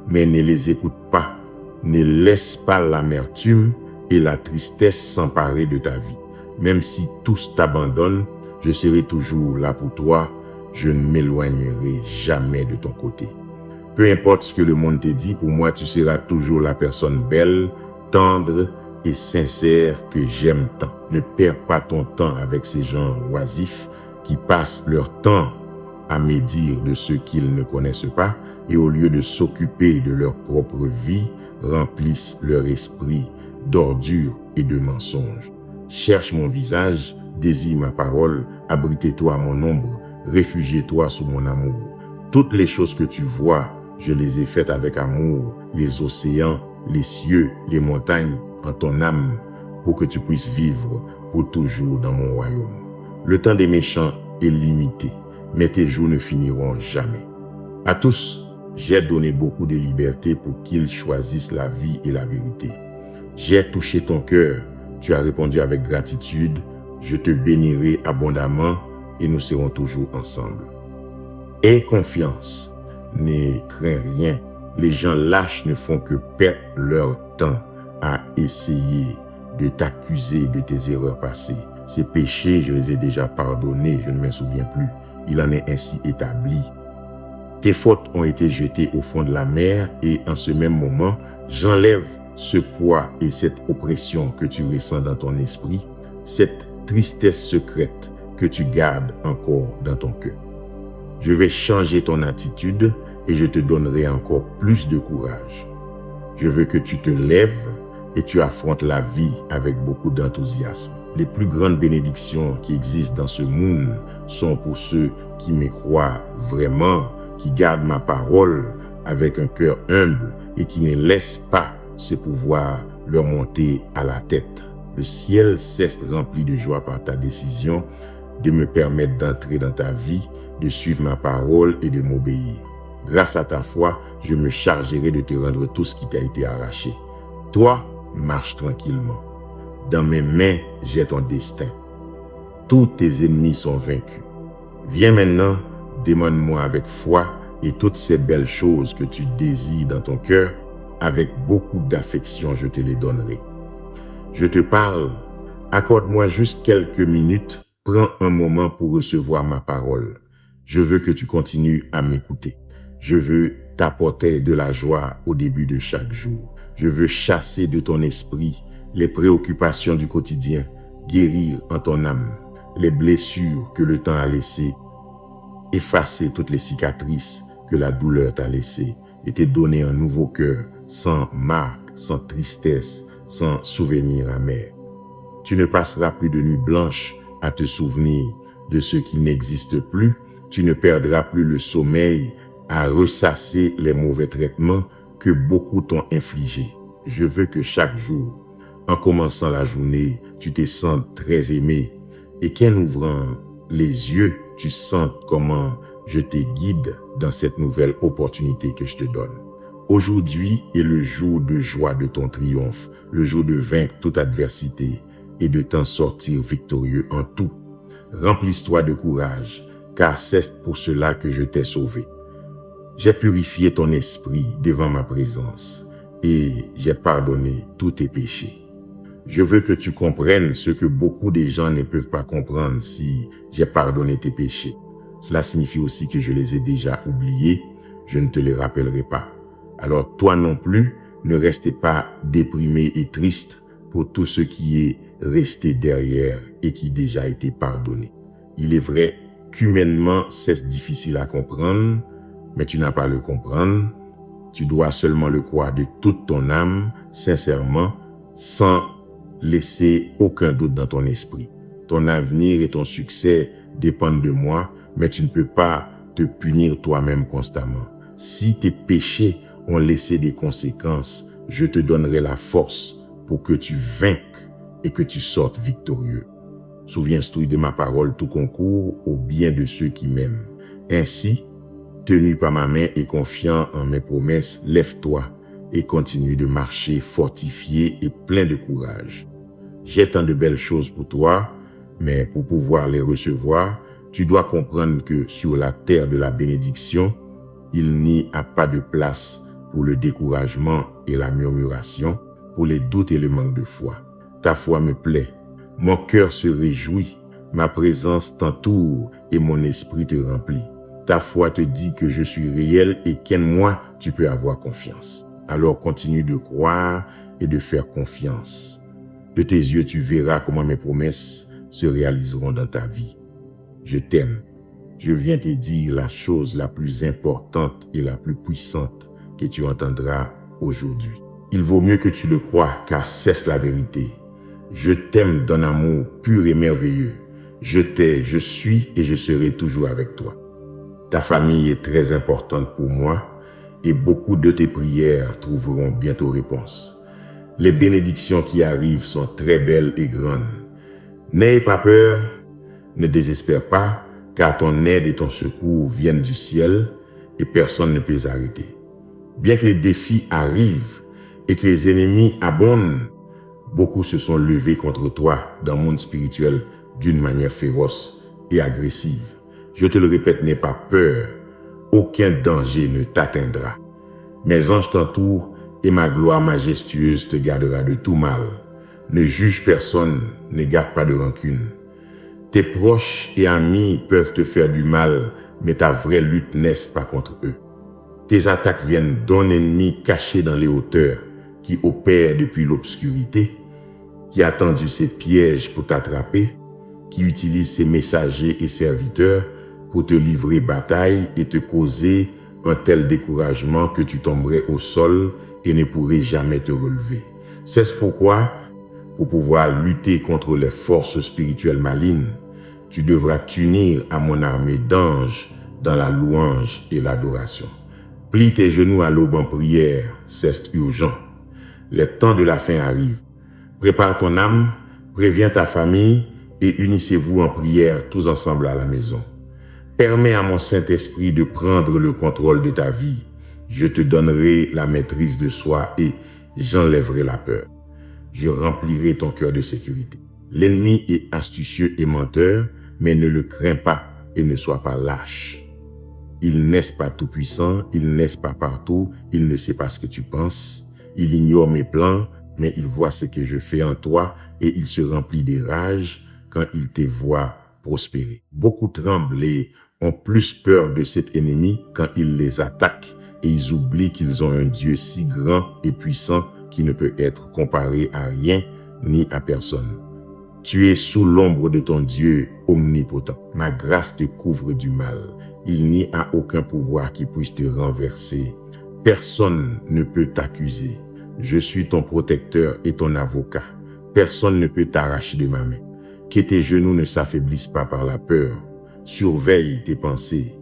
Speaker 1: Mais ne les écoute pas. Ne laisse pas l'amertume et la tristesse s'emparer de ta vie. Même si tous t'abandonnent, je serai toujours là pour toi. Je ne m'éloignerai jamais de ton côté. Peu importe ce que le monde te dit, pour moi, tu seras toujours la personne belle, tendre et sincère que j'aime tant. Ne perds pas ton temps avec ces gens oisifs qui passent leur temps à médire de ceux qu'ils ne connaissent pas et au lieu de s'occuper de leur propre vie, remplissent leur esprit d'ordures et de mensonges. Cherche mon visage, désire ma parole, abritez-toi à mon ombre, réfugiez-toi sous mon amour. Toutes les choses que tu vois, je les ai faites avec amour, les océans, les cieux, les montagnes, en ton âme, pour que tu puisses vivre pour toujours dans mon royaume. Le temps des méchants est limité, mais tes jours ne finiront jamais. À tous, j'ai donné beaucoup de liberté pour qu'ils choisissent la vie et la vérité. J'ai touché ton cœur, tu as répondu avec gratitude, je te bénirai abondamment et nous serons toujours ensemble. Aie confiance, ne crains rien. Les gens lâches ne font que perdre leur temps à essayer de t'accuser de tes erreurs passées. Ces péchés, je les ai déjà pardonnés, je ne m'en souviens plus. Il en est ainsi établi. Tes fautes ont été jetées au fond de la mer et en ce même moment, j'enlève ce poids et cette oppression que tu ressens dans ton esprit, cette tristesse secrète que tu gardes encore dans ton cœur. Je vais changer ton attitude et je te donnerai encore plus de courage. Je veux que tu te lèves et tu affrontes la vie avec beaucoup d'enthousiasme. Les plus grandes bénédictions qui existent dans ce monde sont pour ceux qui me croient vraiment, qui gardent ma parole avec un cœur humble et qui ne laissent pas ce pouvoir leur monter à la tête. Le ciel cesse rempli de joie par ta décision de me permettre d'entrer dans ta vie, de suivre ma parole et de m'obéir. Grâce à ta foi, je me chargerai de te rendre tout ce qui t'a été arraché. Toi, marche tranquillement. Dans mes mains, j'ai ton destin. Tous tes ennemis sont vaincus. Viens maintenant, demande-moi avec foi et toutes ces belles choses que tu désires dans ton cœur, avec beaucoup d'affection, je te les donnerai. Je te parle, accorde-moi juste quelques minutes, prends un moment pour recevoir ma parole. Je veux que tu continues à m'écouter. Je veux t'apporter de la joie au début de chaque jour. Je veux chasser de ton esprit les préoccupations du quotidien, guérir en ton âme les blessures que le temps a laissées, effacer toutes les cicatrices que la douleur t'a laissées et te donner un nouveau cœur sans marque, sans tristesse, sans souvenir amer. Tu ne passeras plus de nuit blanche à te souvenir de ce qui n'existe plus. Tu ne perdras plus le sommeil à ressasser les mauvais traitements que beaucoup t'ont infligés. Je veux que chaque jour, en commençant la journée, tu te sentes très aimé et qu'en ouvrant les yeux, tu sentes comment je te guide dans cette nouvelle opportunité que je te donne. Aujourd'hui est le jour de joie de ton triomphe, le jour de vaincre toute adversité et de t'en sortir victorieux en tout. Remplisse-toi de courage, car c'est pour cela que je t'ai sauvé. J'ai purifié ton esprit devant ma présence et j'ai pardonné tous tes péchés. Je veux que tu comprennes ce que beaucoup de gens ne peuvent pas comprendre si j'ai pardonné tes péchés. Cela signifie aussi que je les ai déjà oubliés, je ne te les rappellerai pas. Alors toi non plus, ne restez pas déprimé et triste pour tout ce qui est resté derrière et qui déjà a été pardonné. Il est vrai qu'humainement c'est difficile à comprendre, mais tu n'as pas à le comprendre. Tu dois seulement le croire de toute ton âme, sincèrement, sans laisser aucun doute dans ton esprit. Ton avenir et ton succès dépendent de moi, mais tu ne peux pas te punir toi-même constamment. Si tes péchés ont laissé des conséquences, je te donnerai la force pour que tu vainques et que tu sortes victorieux. Souviens-toi de ma parole, tout concourt au bien de ceux qui m'aiment. Ainsi, tenu par ma main et confiant en mes promesses, lève-toi et continue de marcher fortifié et plein de courage. J'ai tant de belles choses pour toi, mais pour pouvoir les recevoir, tu dois comprendre que sur la terre de la bénédiction, il n'y a pas de place pour le découragement et la murmuration, pour les doutes et le manque de foi. Ta foi me plaît, mon cœur se réjouit, ma présence t'entoure et mon esprit te remplit. Ta foi te dit que je suis réel et qu'en moi, tu peux avoir confiance. Alors continue de croire et de faire confiance. De tes yeux, tu verras comment mes promesses se réaliseront dans ta vie. Je t'aime. Je viens te dire la chose la plus importante et la plus puissante que tu entendras aujourd'hui. Il vaut mieux que tu le crois, car c'est la vérité. Je t'aime d'un amour pur et merveilleux. Je t'ai, je suis et je serai toujours avec toi. Ta famille est très importante pour moi et beaucoup de tes prières trouveront bientôt réponse. Les bénédictions qui arrivent sont très belles et grandes. N'ayez pas peur, ne désespère pas, car ton aide et ton secours viennent du ciel et personne ne peut les arrêter. Bien que les défis arrivent et que les ennemis abondent, beaucoup se sont levés contre toi dans le monde spirituel d'une manière féroce et agressive. Je te le répète, n'aie pas peur, aucun danger ne t'atteindra. Mes anges t'entourent et ma gloire majestueuse te gardera de tout mal. Ne juge personne, ne garde pas de rancune. Tes proches et amis peuvent te faire du mal, mais ta vraie lutte n'est pas contre eux. Tes attaques viennent d'un ennemi caché dans les hauteurs, qui opère depuis l'obscurité, qui a tendu ses pièges pour t'attraper, qui utilise ses messagers et serviteurs pour te livrer bataille et te causer un tel découragement que tu tomberais au sol et ne pourrais jamais te relever. C'est pourquoi, pour pouvoir lutter contre les forces spirituelles malignes, tu devras t'unir à mon armée d'anges dans la louange et l'adoration. Plie tes genoux à l'aube en prière, c'est urgent. Les temps de la fin arrivent. Prépare ton âme, préviens ta famille et unissez-vous en prière tous ensemble à la maison. Permets à mon Saint-Esprit de prendre le contrôle de ta vie. Je te donnerai la maîtrise de soi et j'enlèverai la peur. Je remplirai ton cœur de sécurité. L'ennemi est astucieux et menteur, mais ne le crains pas et ne sois pas lâche. Il n'est pas tout puissant, il n'est pas partout, il ne sait pas ce que tu penses. Il ignore mes plans, mais il voit ce que je fais en toi et il se remplit de rage quand il te voit prospérer. Beaucoup tremblent et ont plus peur de cet ennemi quand il les attaque et ils oublient qu'ils ont un Dieu si grand et puissant qui ne peut être comparé à rien ni à personne. Tu es sous l'ombre de ton Dieu omnipotent. Ma grâce te couvre du mal. Il n'y a aucun pouvoir qui puisse te renverser. Personne ne peut t'accuser. Je suis ton protecteur et ton avocat. Personne ne peut t'arracher de ma main. Que tes genoux ne s'affaiblissent pas par la peur. Surveille tes pensées.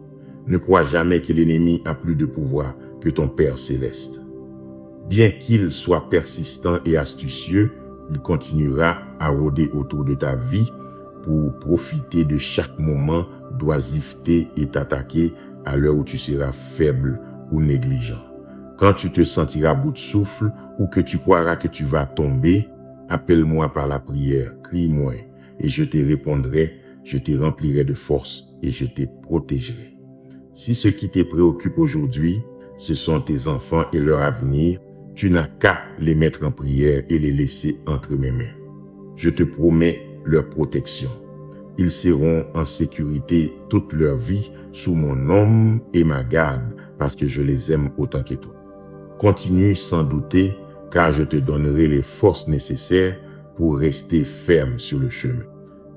Speaker 1: Ne crois jamais que l'ennemi a plus de pouvoir que ton Père céleste. Bien qu'il soit persistant et astucieux, il continuera à rôder autour de ta vie pour profiter de chaque moment d'oisiveté et t'attaquer à l'heure où tu seras faible ou négligent. Quand tu te sentiras à bout de souffle ou que tu croiras que tu vas tomber, appelle-moi par la prière, crie-moi et je te répondrai, je te remplirai de force et je te protégerai. Si ce qui te préoccupe aujourd'hui, ce sont tes enfants et leur avenir, tu n'as qu'à les mettre en prière et les laisser entre mes mains. Je te promets leur protection. Ils seront en sécurité toute leur vie sous mon ombre et ma garde parce que je les aime autant que toi. Continue sans douter car je te donnerai les forces nécessaires pour rester ferme sur le chemin.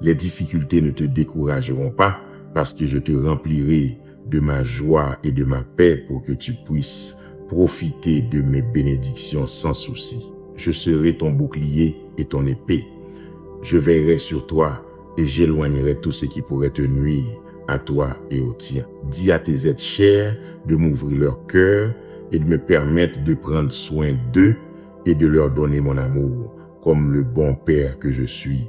Speaker 1: Les difficultés ne te décourageront pas parce que je te remplirai de ma joie et de ma paix pour que tu puisses profiter de mes bénédictions sans souci. Je serai ton bouclier et ton épée. Je veillerai sur toi et j'éloignerai tout ce qui pourrait te nuire à toi et aux tiens. Dis à tes êtres chers de m'ouvrir leur cœur et de me permettre de prendre soin d'eux et de leur donner mon amour, comme le bon Père que je suis.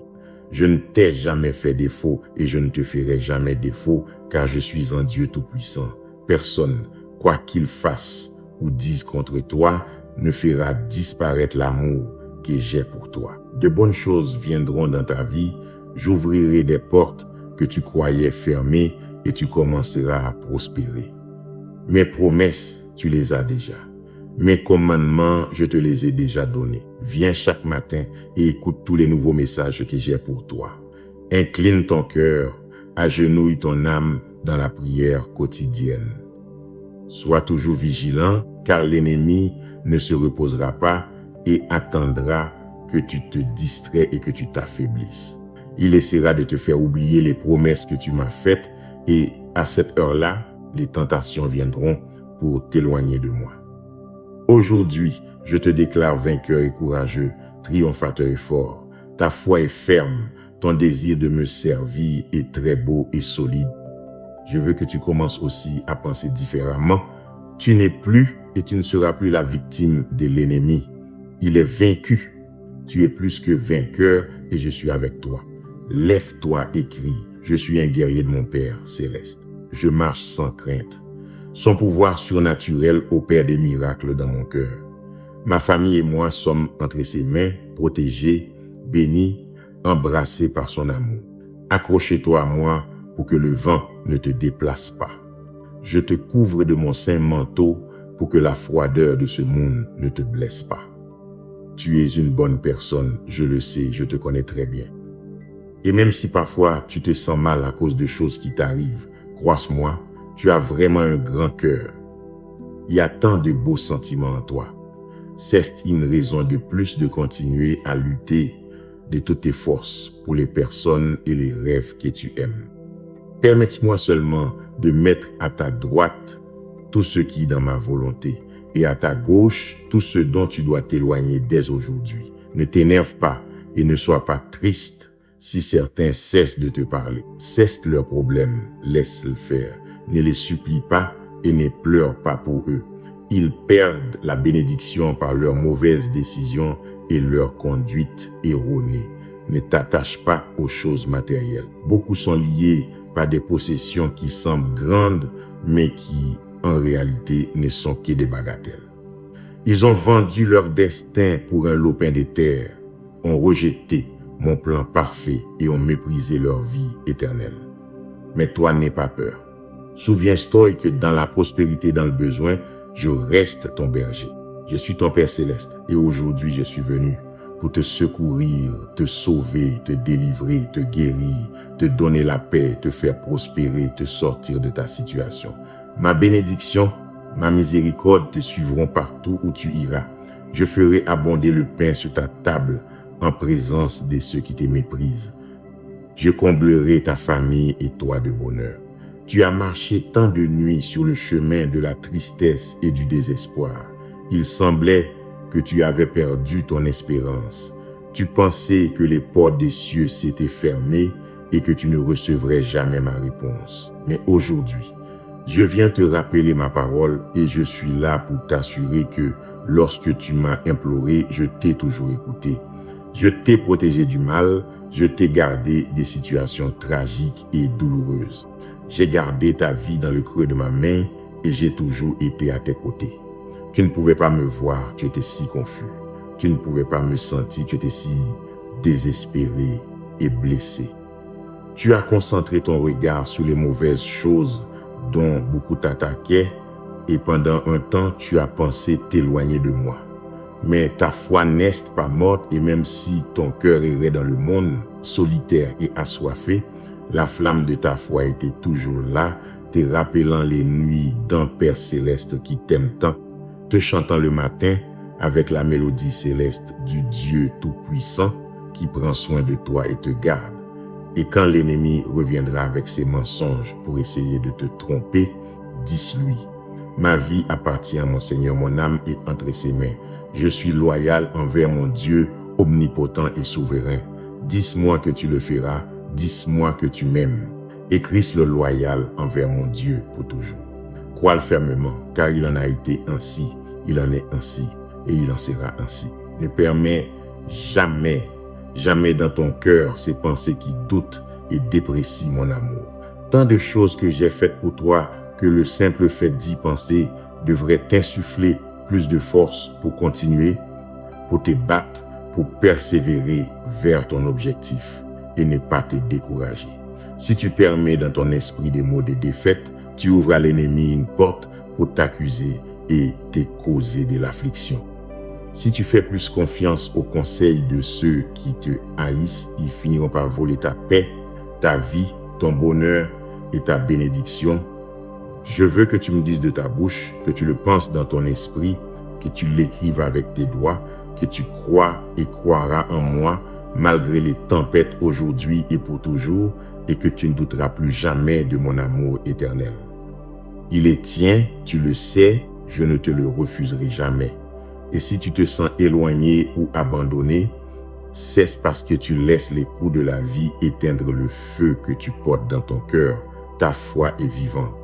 Speaker 1: Je ne t'ai jamais fait défaut et je ne te ferai jamais défaut, car je suis un Dieu tout-puissant. Personne, quoi qu'il fasse ou dise contre toi, ne fera disparaître l'amour que j'ai pour toi. De bonnes choses viendront dans ta vie, j'ouvrirai des portes que tu croyais fermées et tu commenceras à prospérer. Mes promesses, tu les as déjà. Mes commandements, je te les ai déjà donnés. Viens chaque matin et écoute tous les nouveaux messages que j'ai pour toi. Incline ton cœur, agenouille ton âme dans la prière quotidienne. Sois toujours vigilant, car l'ennemi ne se reposera pas et attendra que tu te distrais et que tu t'affaiblisses. Il essaiera de te faire oublier les promesses que tu m'as faites et à cette heure-là, les tentations viendront pour t'éloigner de moi. Aujourd'hui, je te déclare vainqueur et courageux, triomphateur et fort. Ta foi est ferme, ton désir de me servir est très beau et solide. Je veux que tu commences aussi à penser différemment. Tu n'es plus et tu ne seras plus la victime de l'ennemi. Il est vaincu. Tu es plus que vainqueur et je suis avec toi. Lève-toi et crie. Je suis un guerrier de mon Père céleste. Je marche sans crainte. Son pouvoir surnaturel opère des miracles dans mon cœur. Ma famille et moi sommes entre ses mains, protégés, bénis, embrassés par son amour. Accroche-toi à moi pour que le vent ne te déplace pas. Je te couvre de mon saint manteau pour que la froideur de ce monde ne te blesse pas. Tu es une bonne personne, je le sais, je te connais très bien. Et même si parfois tu te sens mal à cause de choses qui t'arrivent, croise-moi, tu as vraiment un grand cœur. Il y a tant de beaux sentiments en toi. C'est une raison de plus de continuer à lutter de toutes tes forces pour les personnes et les rêves que tu aimes. Permets-moi seulement de mettre à ta droite tout ce qui est dans ma volonté et à ta gauche tout ce dont tu dois t'éloigner dès aujourd'hui. Ne t'énerve pas et ne sois pas triste si certains cessent de te parler. Cesse leurs problèmes, laisse-le faire. Ne les supplie pas et ne pleure pas pour eux. Ils perdent la bénédiction par leurs mauvaises décisions et leur conduite erronée. Ne t'attache pas aux choses matérielles. Beaucoup sont liés par des possessions qui semblent grandes, mais qui, en réalité, ne sont que des bagatelles. Ils ont vendu leur destin pour un lopin de terre, ont rejeté mon plan parfait et ont méprisé leur vie éternelle. Mais toi, n'aie pas peur. Souviens-toi que dans la prospérité et dans le besoin, je reste ton berger. Je suis ton Père Céleste et aujourd'hui je suis venu pour te secourir, te sauver, te délivrer, te guérir, te donner la paix, te faire prospérer, te sortir de ta situation. Ma bénédiction, ma miséricorde te suivront partout où tu iras. Je ferai abonder le pain sur ta table en présence de ceux qui te méprisent. Je comblerai ta famille et toi de bonheur. Tu as marché tant de nuits sur le chemin de la tristesse et du désespoir. Il semblait que tu avais perdu ton espérance. Tu pensais que les portes des cieux s'étaient fermées et que tu ne recevrais jamais ma réponse. Mais aujourd'hui, je viens te rappeler ma parole et je suis là pour t'assurer que lorsque tu m'as imploré, je t'ai toujours écouté. Je t'ai protégé du mal, je t'ai gardé des situations tragiques et douloureuses. J'ai gardé ta vie dans le creux de ma main et j'ai toujours été à tes côtés. Tu ne pouvais pas me voir, tu étais si confus. Tu ne pouvais pas me sentir, tu étais si désespéré et blessé. Tu as concentré ton regard sur les mauvaises choses dont beaucoup t'attaquaient et pendant un temps, tu as pensé t'éloigner de moi. Mais ta foi n'est pas morte et même si ton cœur errait dans le monde, solitaire et assoiffé, la flamme de ta foi était toujours là, te rappelant les nuits d'un Père céleste qui t'aime tant, te chantant le matin avec la mélodie céleste du Dieu Tout-Puissant qui prend soin de toi et te garde. Et quand l'ennemi reviendra avec ses mensonges pour essayer de te tromper, dis-lui, ma vie appartient à mon Seigneur, mon âme est entre ses mains. Je suis loyal envers mon Dieu omnipotent et souverain. Dis-moi que tu le feras, dis-moi que tu m'aimes. Et Christ le loyal envers mon Dieu pour toujours. Crois-le fermement, car il en a été ainsi, il en est ainsi, et il en sera ainsi. Ne permets jamais, jamais dans ton cœur ces pensées qui doutent et déprécient mon amour. Tant de choses que j'ai faites pour toi que le simple fait d'y penser devrait t'insuffler plus de force pour continuer, pour te battre, pour persévérer vers ton objectif et ne pas te décourager. Si tu permets dans ton esprit des mots de défaite, tu ouvres à l'ennemi une porte pour t'accuser et te causer de l'affliction. Si tu fais plus confiance aux conseils de ceux qui te haïssent, ils finiront par voler ta paix, ta vie, ton bonheur et ta bénédiction. Je veux que tu me dises de ta bouche, que tu le penses dans ton esprit, que tu l'écrives avec tes doigts, que tu crois et croiras en moi malgré les tempêtes aujourd'hui et pour toujours, et que tu ne douteras plus jamais de mon amour éternel. Il est tien, tu le sais, je ne te le refuserai jamais. Et si tu te sens éloigné ou abandonné, c'est parce que tu laisses les coups de la vie éteindre le feu que tu portes dans ton cœur. Ta foi est vivante.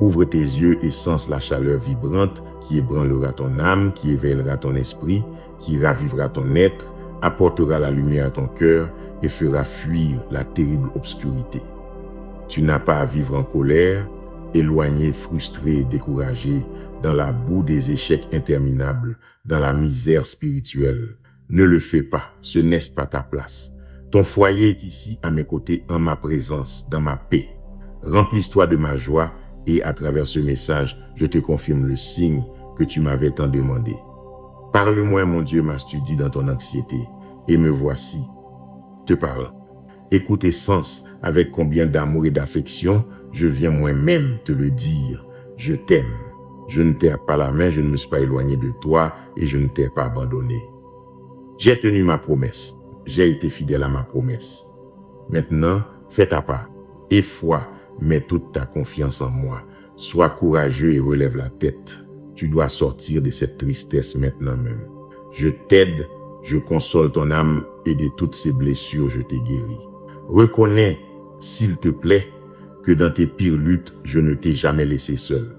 Speaker 1: Ouvre tes yeux et sens la chaleur vibrante qui ébranlera ton âme, qui éveillera ton esprit, qui ravivera ton être, apportera la lumière à ton cœur et fera fuir la terrible obscurité. Tu n'as pas à vivre en colère, éloigné, frustré, découragé, dans la boue des échecs interminables, dans la misère spirituelle. Ne le fais pas, ce n'est pas ta place. Ton foyer est ici à mes côtés, en ma présence, dans ma paix. Remplisse-toi de ma joie et à travers ce message, je te confirme le signe que tu m'avais tant demandé. Parle-moi, mon Dieu, m'as-tu dit dans ton anxiété, et me voici, te parlant. Écoute tes sens avec combien d'amour et d'affection je viens moi-même te le dire. Je t'aime. Je ne t'ai pas la main, je ne me suis pas éloigné de toi et je ne t'ai pas abandonné. J'ai tenu ma promesse. J'ai été fidèle à ma promesse. Maintenant, fais ta part. Et foi, mets toute ta confiance en moi. Sois courageux et relève la tête. Tu dois sortir de cette tristesse maintenant même. Je t'aide, je console ton âme et de toutes ces blessures, je t'ai guéri. Reconnais, s'il te plaît, que dans tes pires luttes, je ne t'ai jamais laissé seul.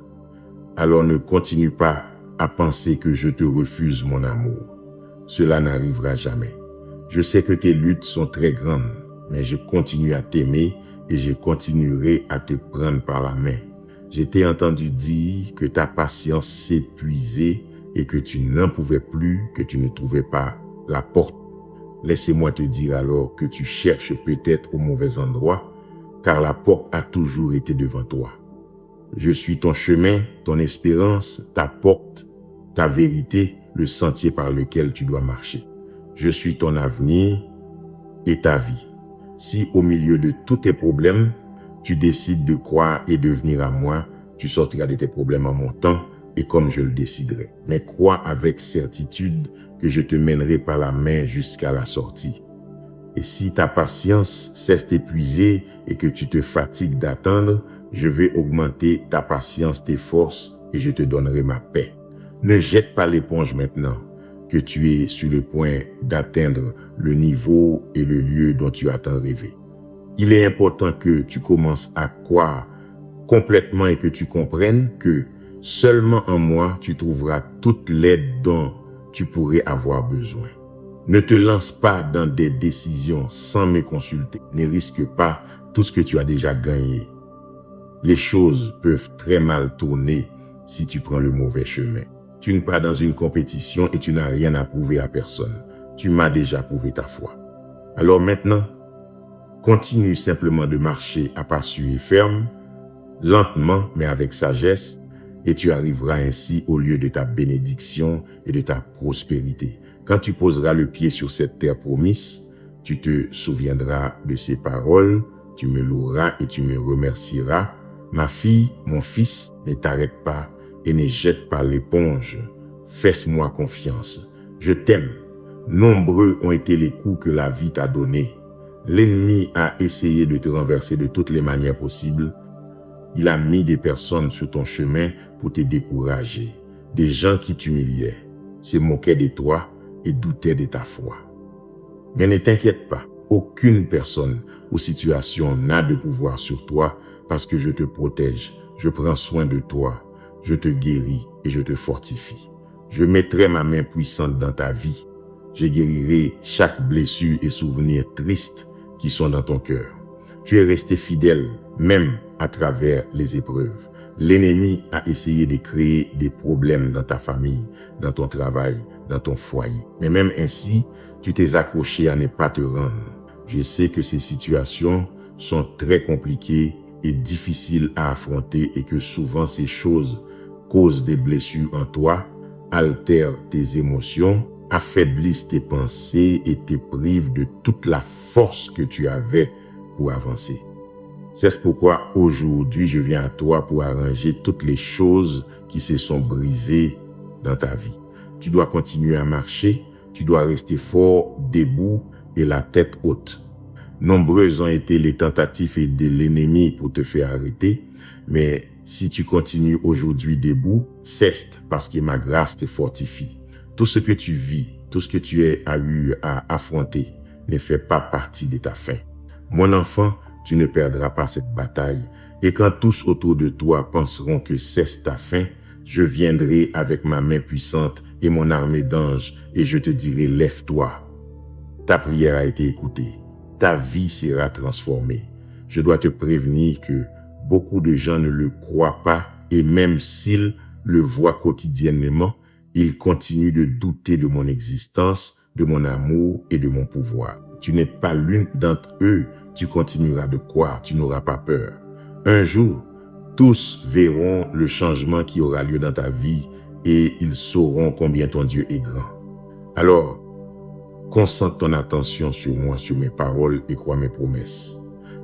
Speaker 1: Alors ne continue pas à penser que je te refuse mon amour. Cela n'arrivera jamais. Je sais que tes luttes sont très grandes, mais je continue à t'aimer et je continuerai à te prendre par la main. Je t'ai entendu dire que ta patience s'épuisait et que tu n'en pouvais plus, que tu ne trouvais pas la porte. Laissez-moi te dire alors que tu cherches peut-être au mauvais endroit, car la porte a toujours été devant toi. Je suis ton chemin, ton espérance, ta porte, ta vérité, le sentier par lequel tu dois marcher. Je suis ton avenir et ta vie. Si au milieu de tous tes problèmes, tu décides de croire et de venir à moi, tu sortiras de tes problèmes en mon temps et comme je le déciderai. Mais crois avec certitude que je te mènerai par la main jusqu'à la sortie. Et si ta patience cesse d'épuiser et que tu te fatigues d'attendre, je vais augmenter ta patience, tes forces et je te donnerai ma paix. Ne jette pas l'éponge maintenant que tu es sur le point d'atteindre le niveau et le lieu dont tu as tant rêvé. Il est important que tu commences à croire complètement et que tu comprennes que seulement en moi tu trouveras toute l'aide dont tu pourrais avoir besoin. Ne te lance pas dans des décisions sans me consulter. Ne risque pas tout ce que tu as déjà gagné. Les choses peuvent très mal tourner si tu prends le mauvais chemin. Tu n'es pas dans une compétition et tu n'as rien à prouver à personne. Tu m'as déjà prouvé ta foi. Alors maintenant, continue simplement de marcher à pas sûrs et fermes, lentement mais avec sagesse, et tu arriveras ainsi au lieu de ta bénédiction et de ta prospérité. Quand tu poseras le pied sur cette terre promise, tu te souviendras de ces paroles, tu me loueras et tu me remercieras. Ma fille, mon fils, ne t'arrête pas et ne jette pas l'éponge. Fais-moi confiance. Je t'aime. Nombreux ont été les coups que la vie t'a donnés. L'ennemi a essayé de te renverser de toutes les manières possibles. Il a mis des personnes sur ton chemin pour te décourager. Des gens qui t'humiliaient, se moquaient de toi et doutaient de ta foi. Mais ne t'inquiète pas, aucune personne ou situation n'a de pouvoir sur toi parce que je te protège, je prends soin de toi, je te guéris et je te fortifie. Je mettrai ma main puissante dans ta vie. Je guérirai chaque blessure et souvenir triste qui sont dans ton cœur. Tu es resté fidèle, même à travers les épreuves. L'ennemi a essayé de créer des problèmes dans ta famille, dans ton travail, dans ton foyer. Mais même ainsi, tu t'es accroché à ne pas te rendre. Je sais que ces situations sont très compliquées et difficiles à affronter et que souvent ces choses causent des blessures en toi, altèrent tes émotions, affaiblissent tes pensées et te privent de toute la force que tu avais pour avancer. C'est pourquoi aujourd'hui je viens à toi pour arranger toutes les choses qui se sont brisées dans ta vie. Tu dois continuer à marcher, tu dois rester fort, debout et la tête haute. Nombreuses ont été les tentatives de l'ennemi pour te faire arrêter, mais si tu continues aujourd'hui debout, cesse parce que ma grâce te fortifie. Tout ce que tu vis, tout ce que tu as eu à affronter ne fait pas partie de ta fin. Mon enfant, tu ne perdras pas cette bataille. Et quand tous autour de toi penseront que c'est ta fin, je viendrai avec ma main puissante et mon armée d'anges et je te dirai, lève-toi. Ta prière a été écoutée. Ta vie sera transformée. Je dois te prévenir que beaucoup de gens ne le croient pas et même s'ils le voient quotidiennement, ils continuent de douter de mon existence, de mon amour et de mon pouvoir. Tu n'es pas l'une d'entre eux. Tu continueras de croire, tu n'auras pas peur. Un jour, tous verront le changement qui aura lieu dans ta vie et ils sauront combien ton Dieu est grand. Alors, Concentre ton attention sur moi, sur mes paroles et crois mes promesses.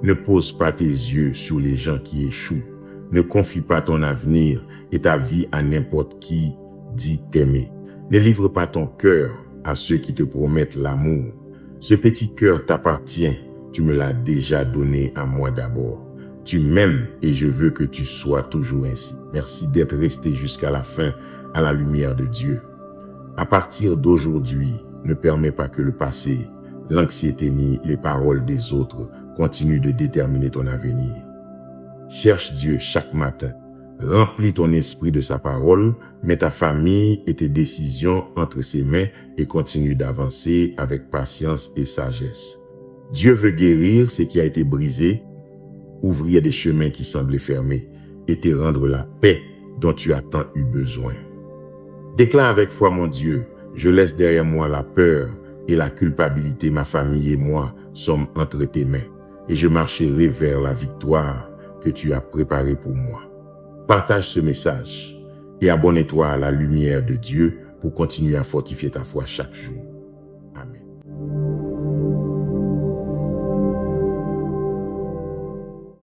Speaker 1: Ne pose pas tes yeux sur les gens qui échouent. Ne confie pas ton avenir et ta vie à n'importe qui dit t'aimer. Ne livre pas ton cœur à ceux qui te promettent l'amour. Ce petit cœur t'appartient, tu me l'as déjà donné à moi d'abord. Tu m'aimes et je veux que tu sois toujours ainsi. Merci d'être resté jusqu'à la fin à la lumière de Dieu. À partir d'aujourd'hui, ne permets pas que le passé, l'anxiété ni les paroles des autres continuent de déterminer ton avenir. Cherche Dieu chaque matin. Remplis ton esprit de sa parole, mets ta famille et tes décisions entre ses mains et continue d'avancer avec patience et sagesse. Dieu veut guérir ce qui a été brisé, ouvrir des chemins qui semblaient fermés et te rendre la paix dont tu as tant eu besoin. Déclare avec foi, mon Dieu, je laisse derrière moi la peur et la culpabilité, ma famille et moi sommes entre tes mains et je marcherai vers la victoire que tu as préparée pour moi. Partage ce message et abonne-toi à la lumière de Dieu pour continuer à fortifier ta foi chaque jour.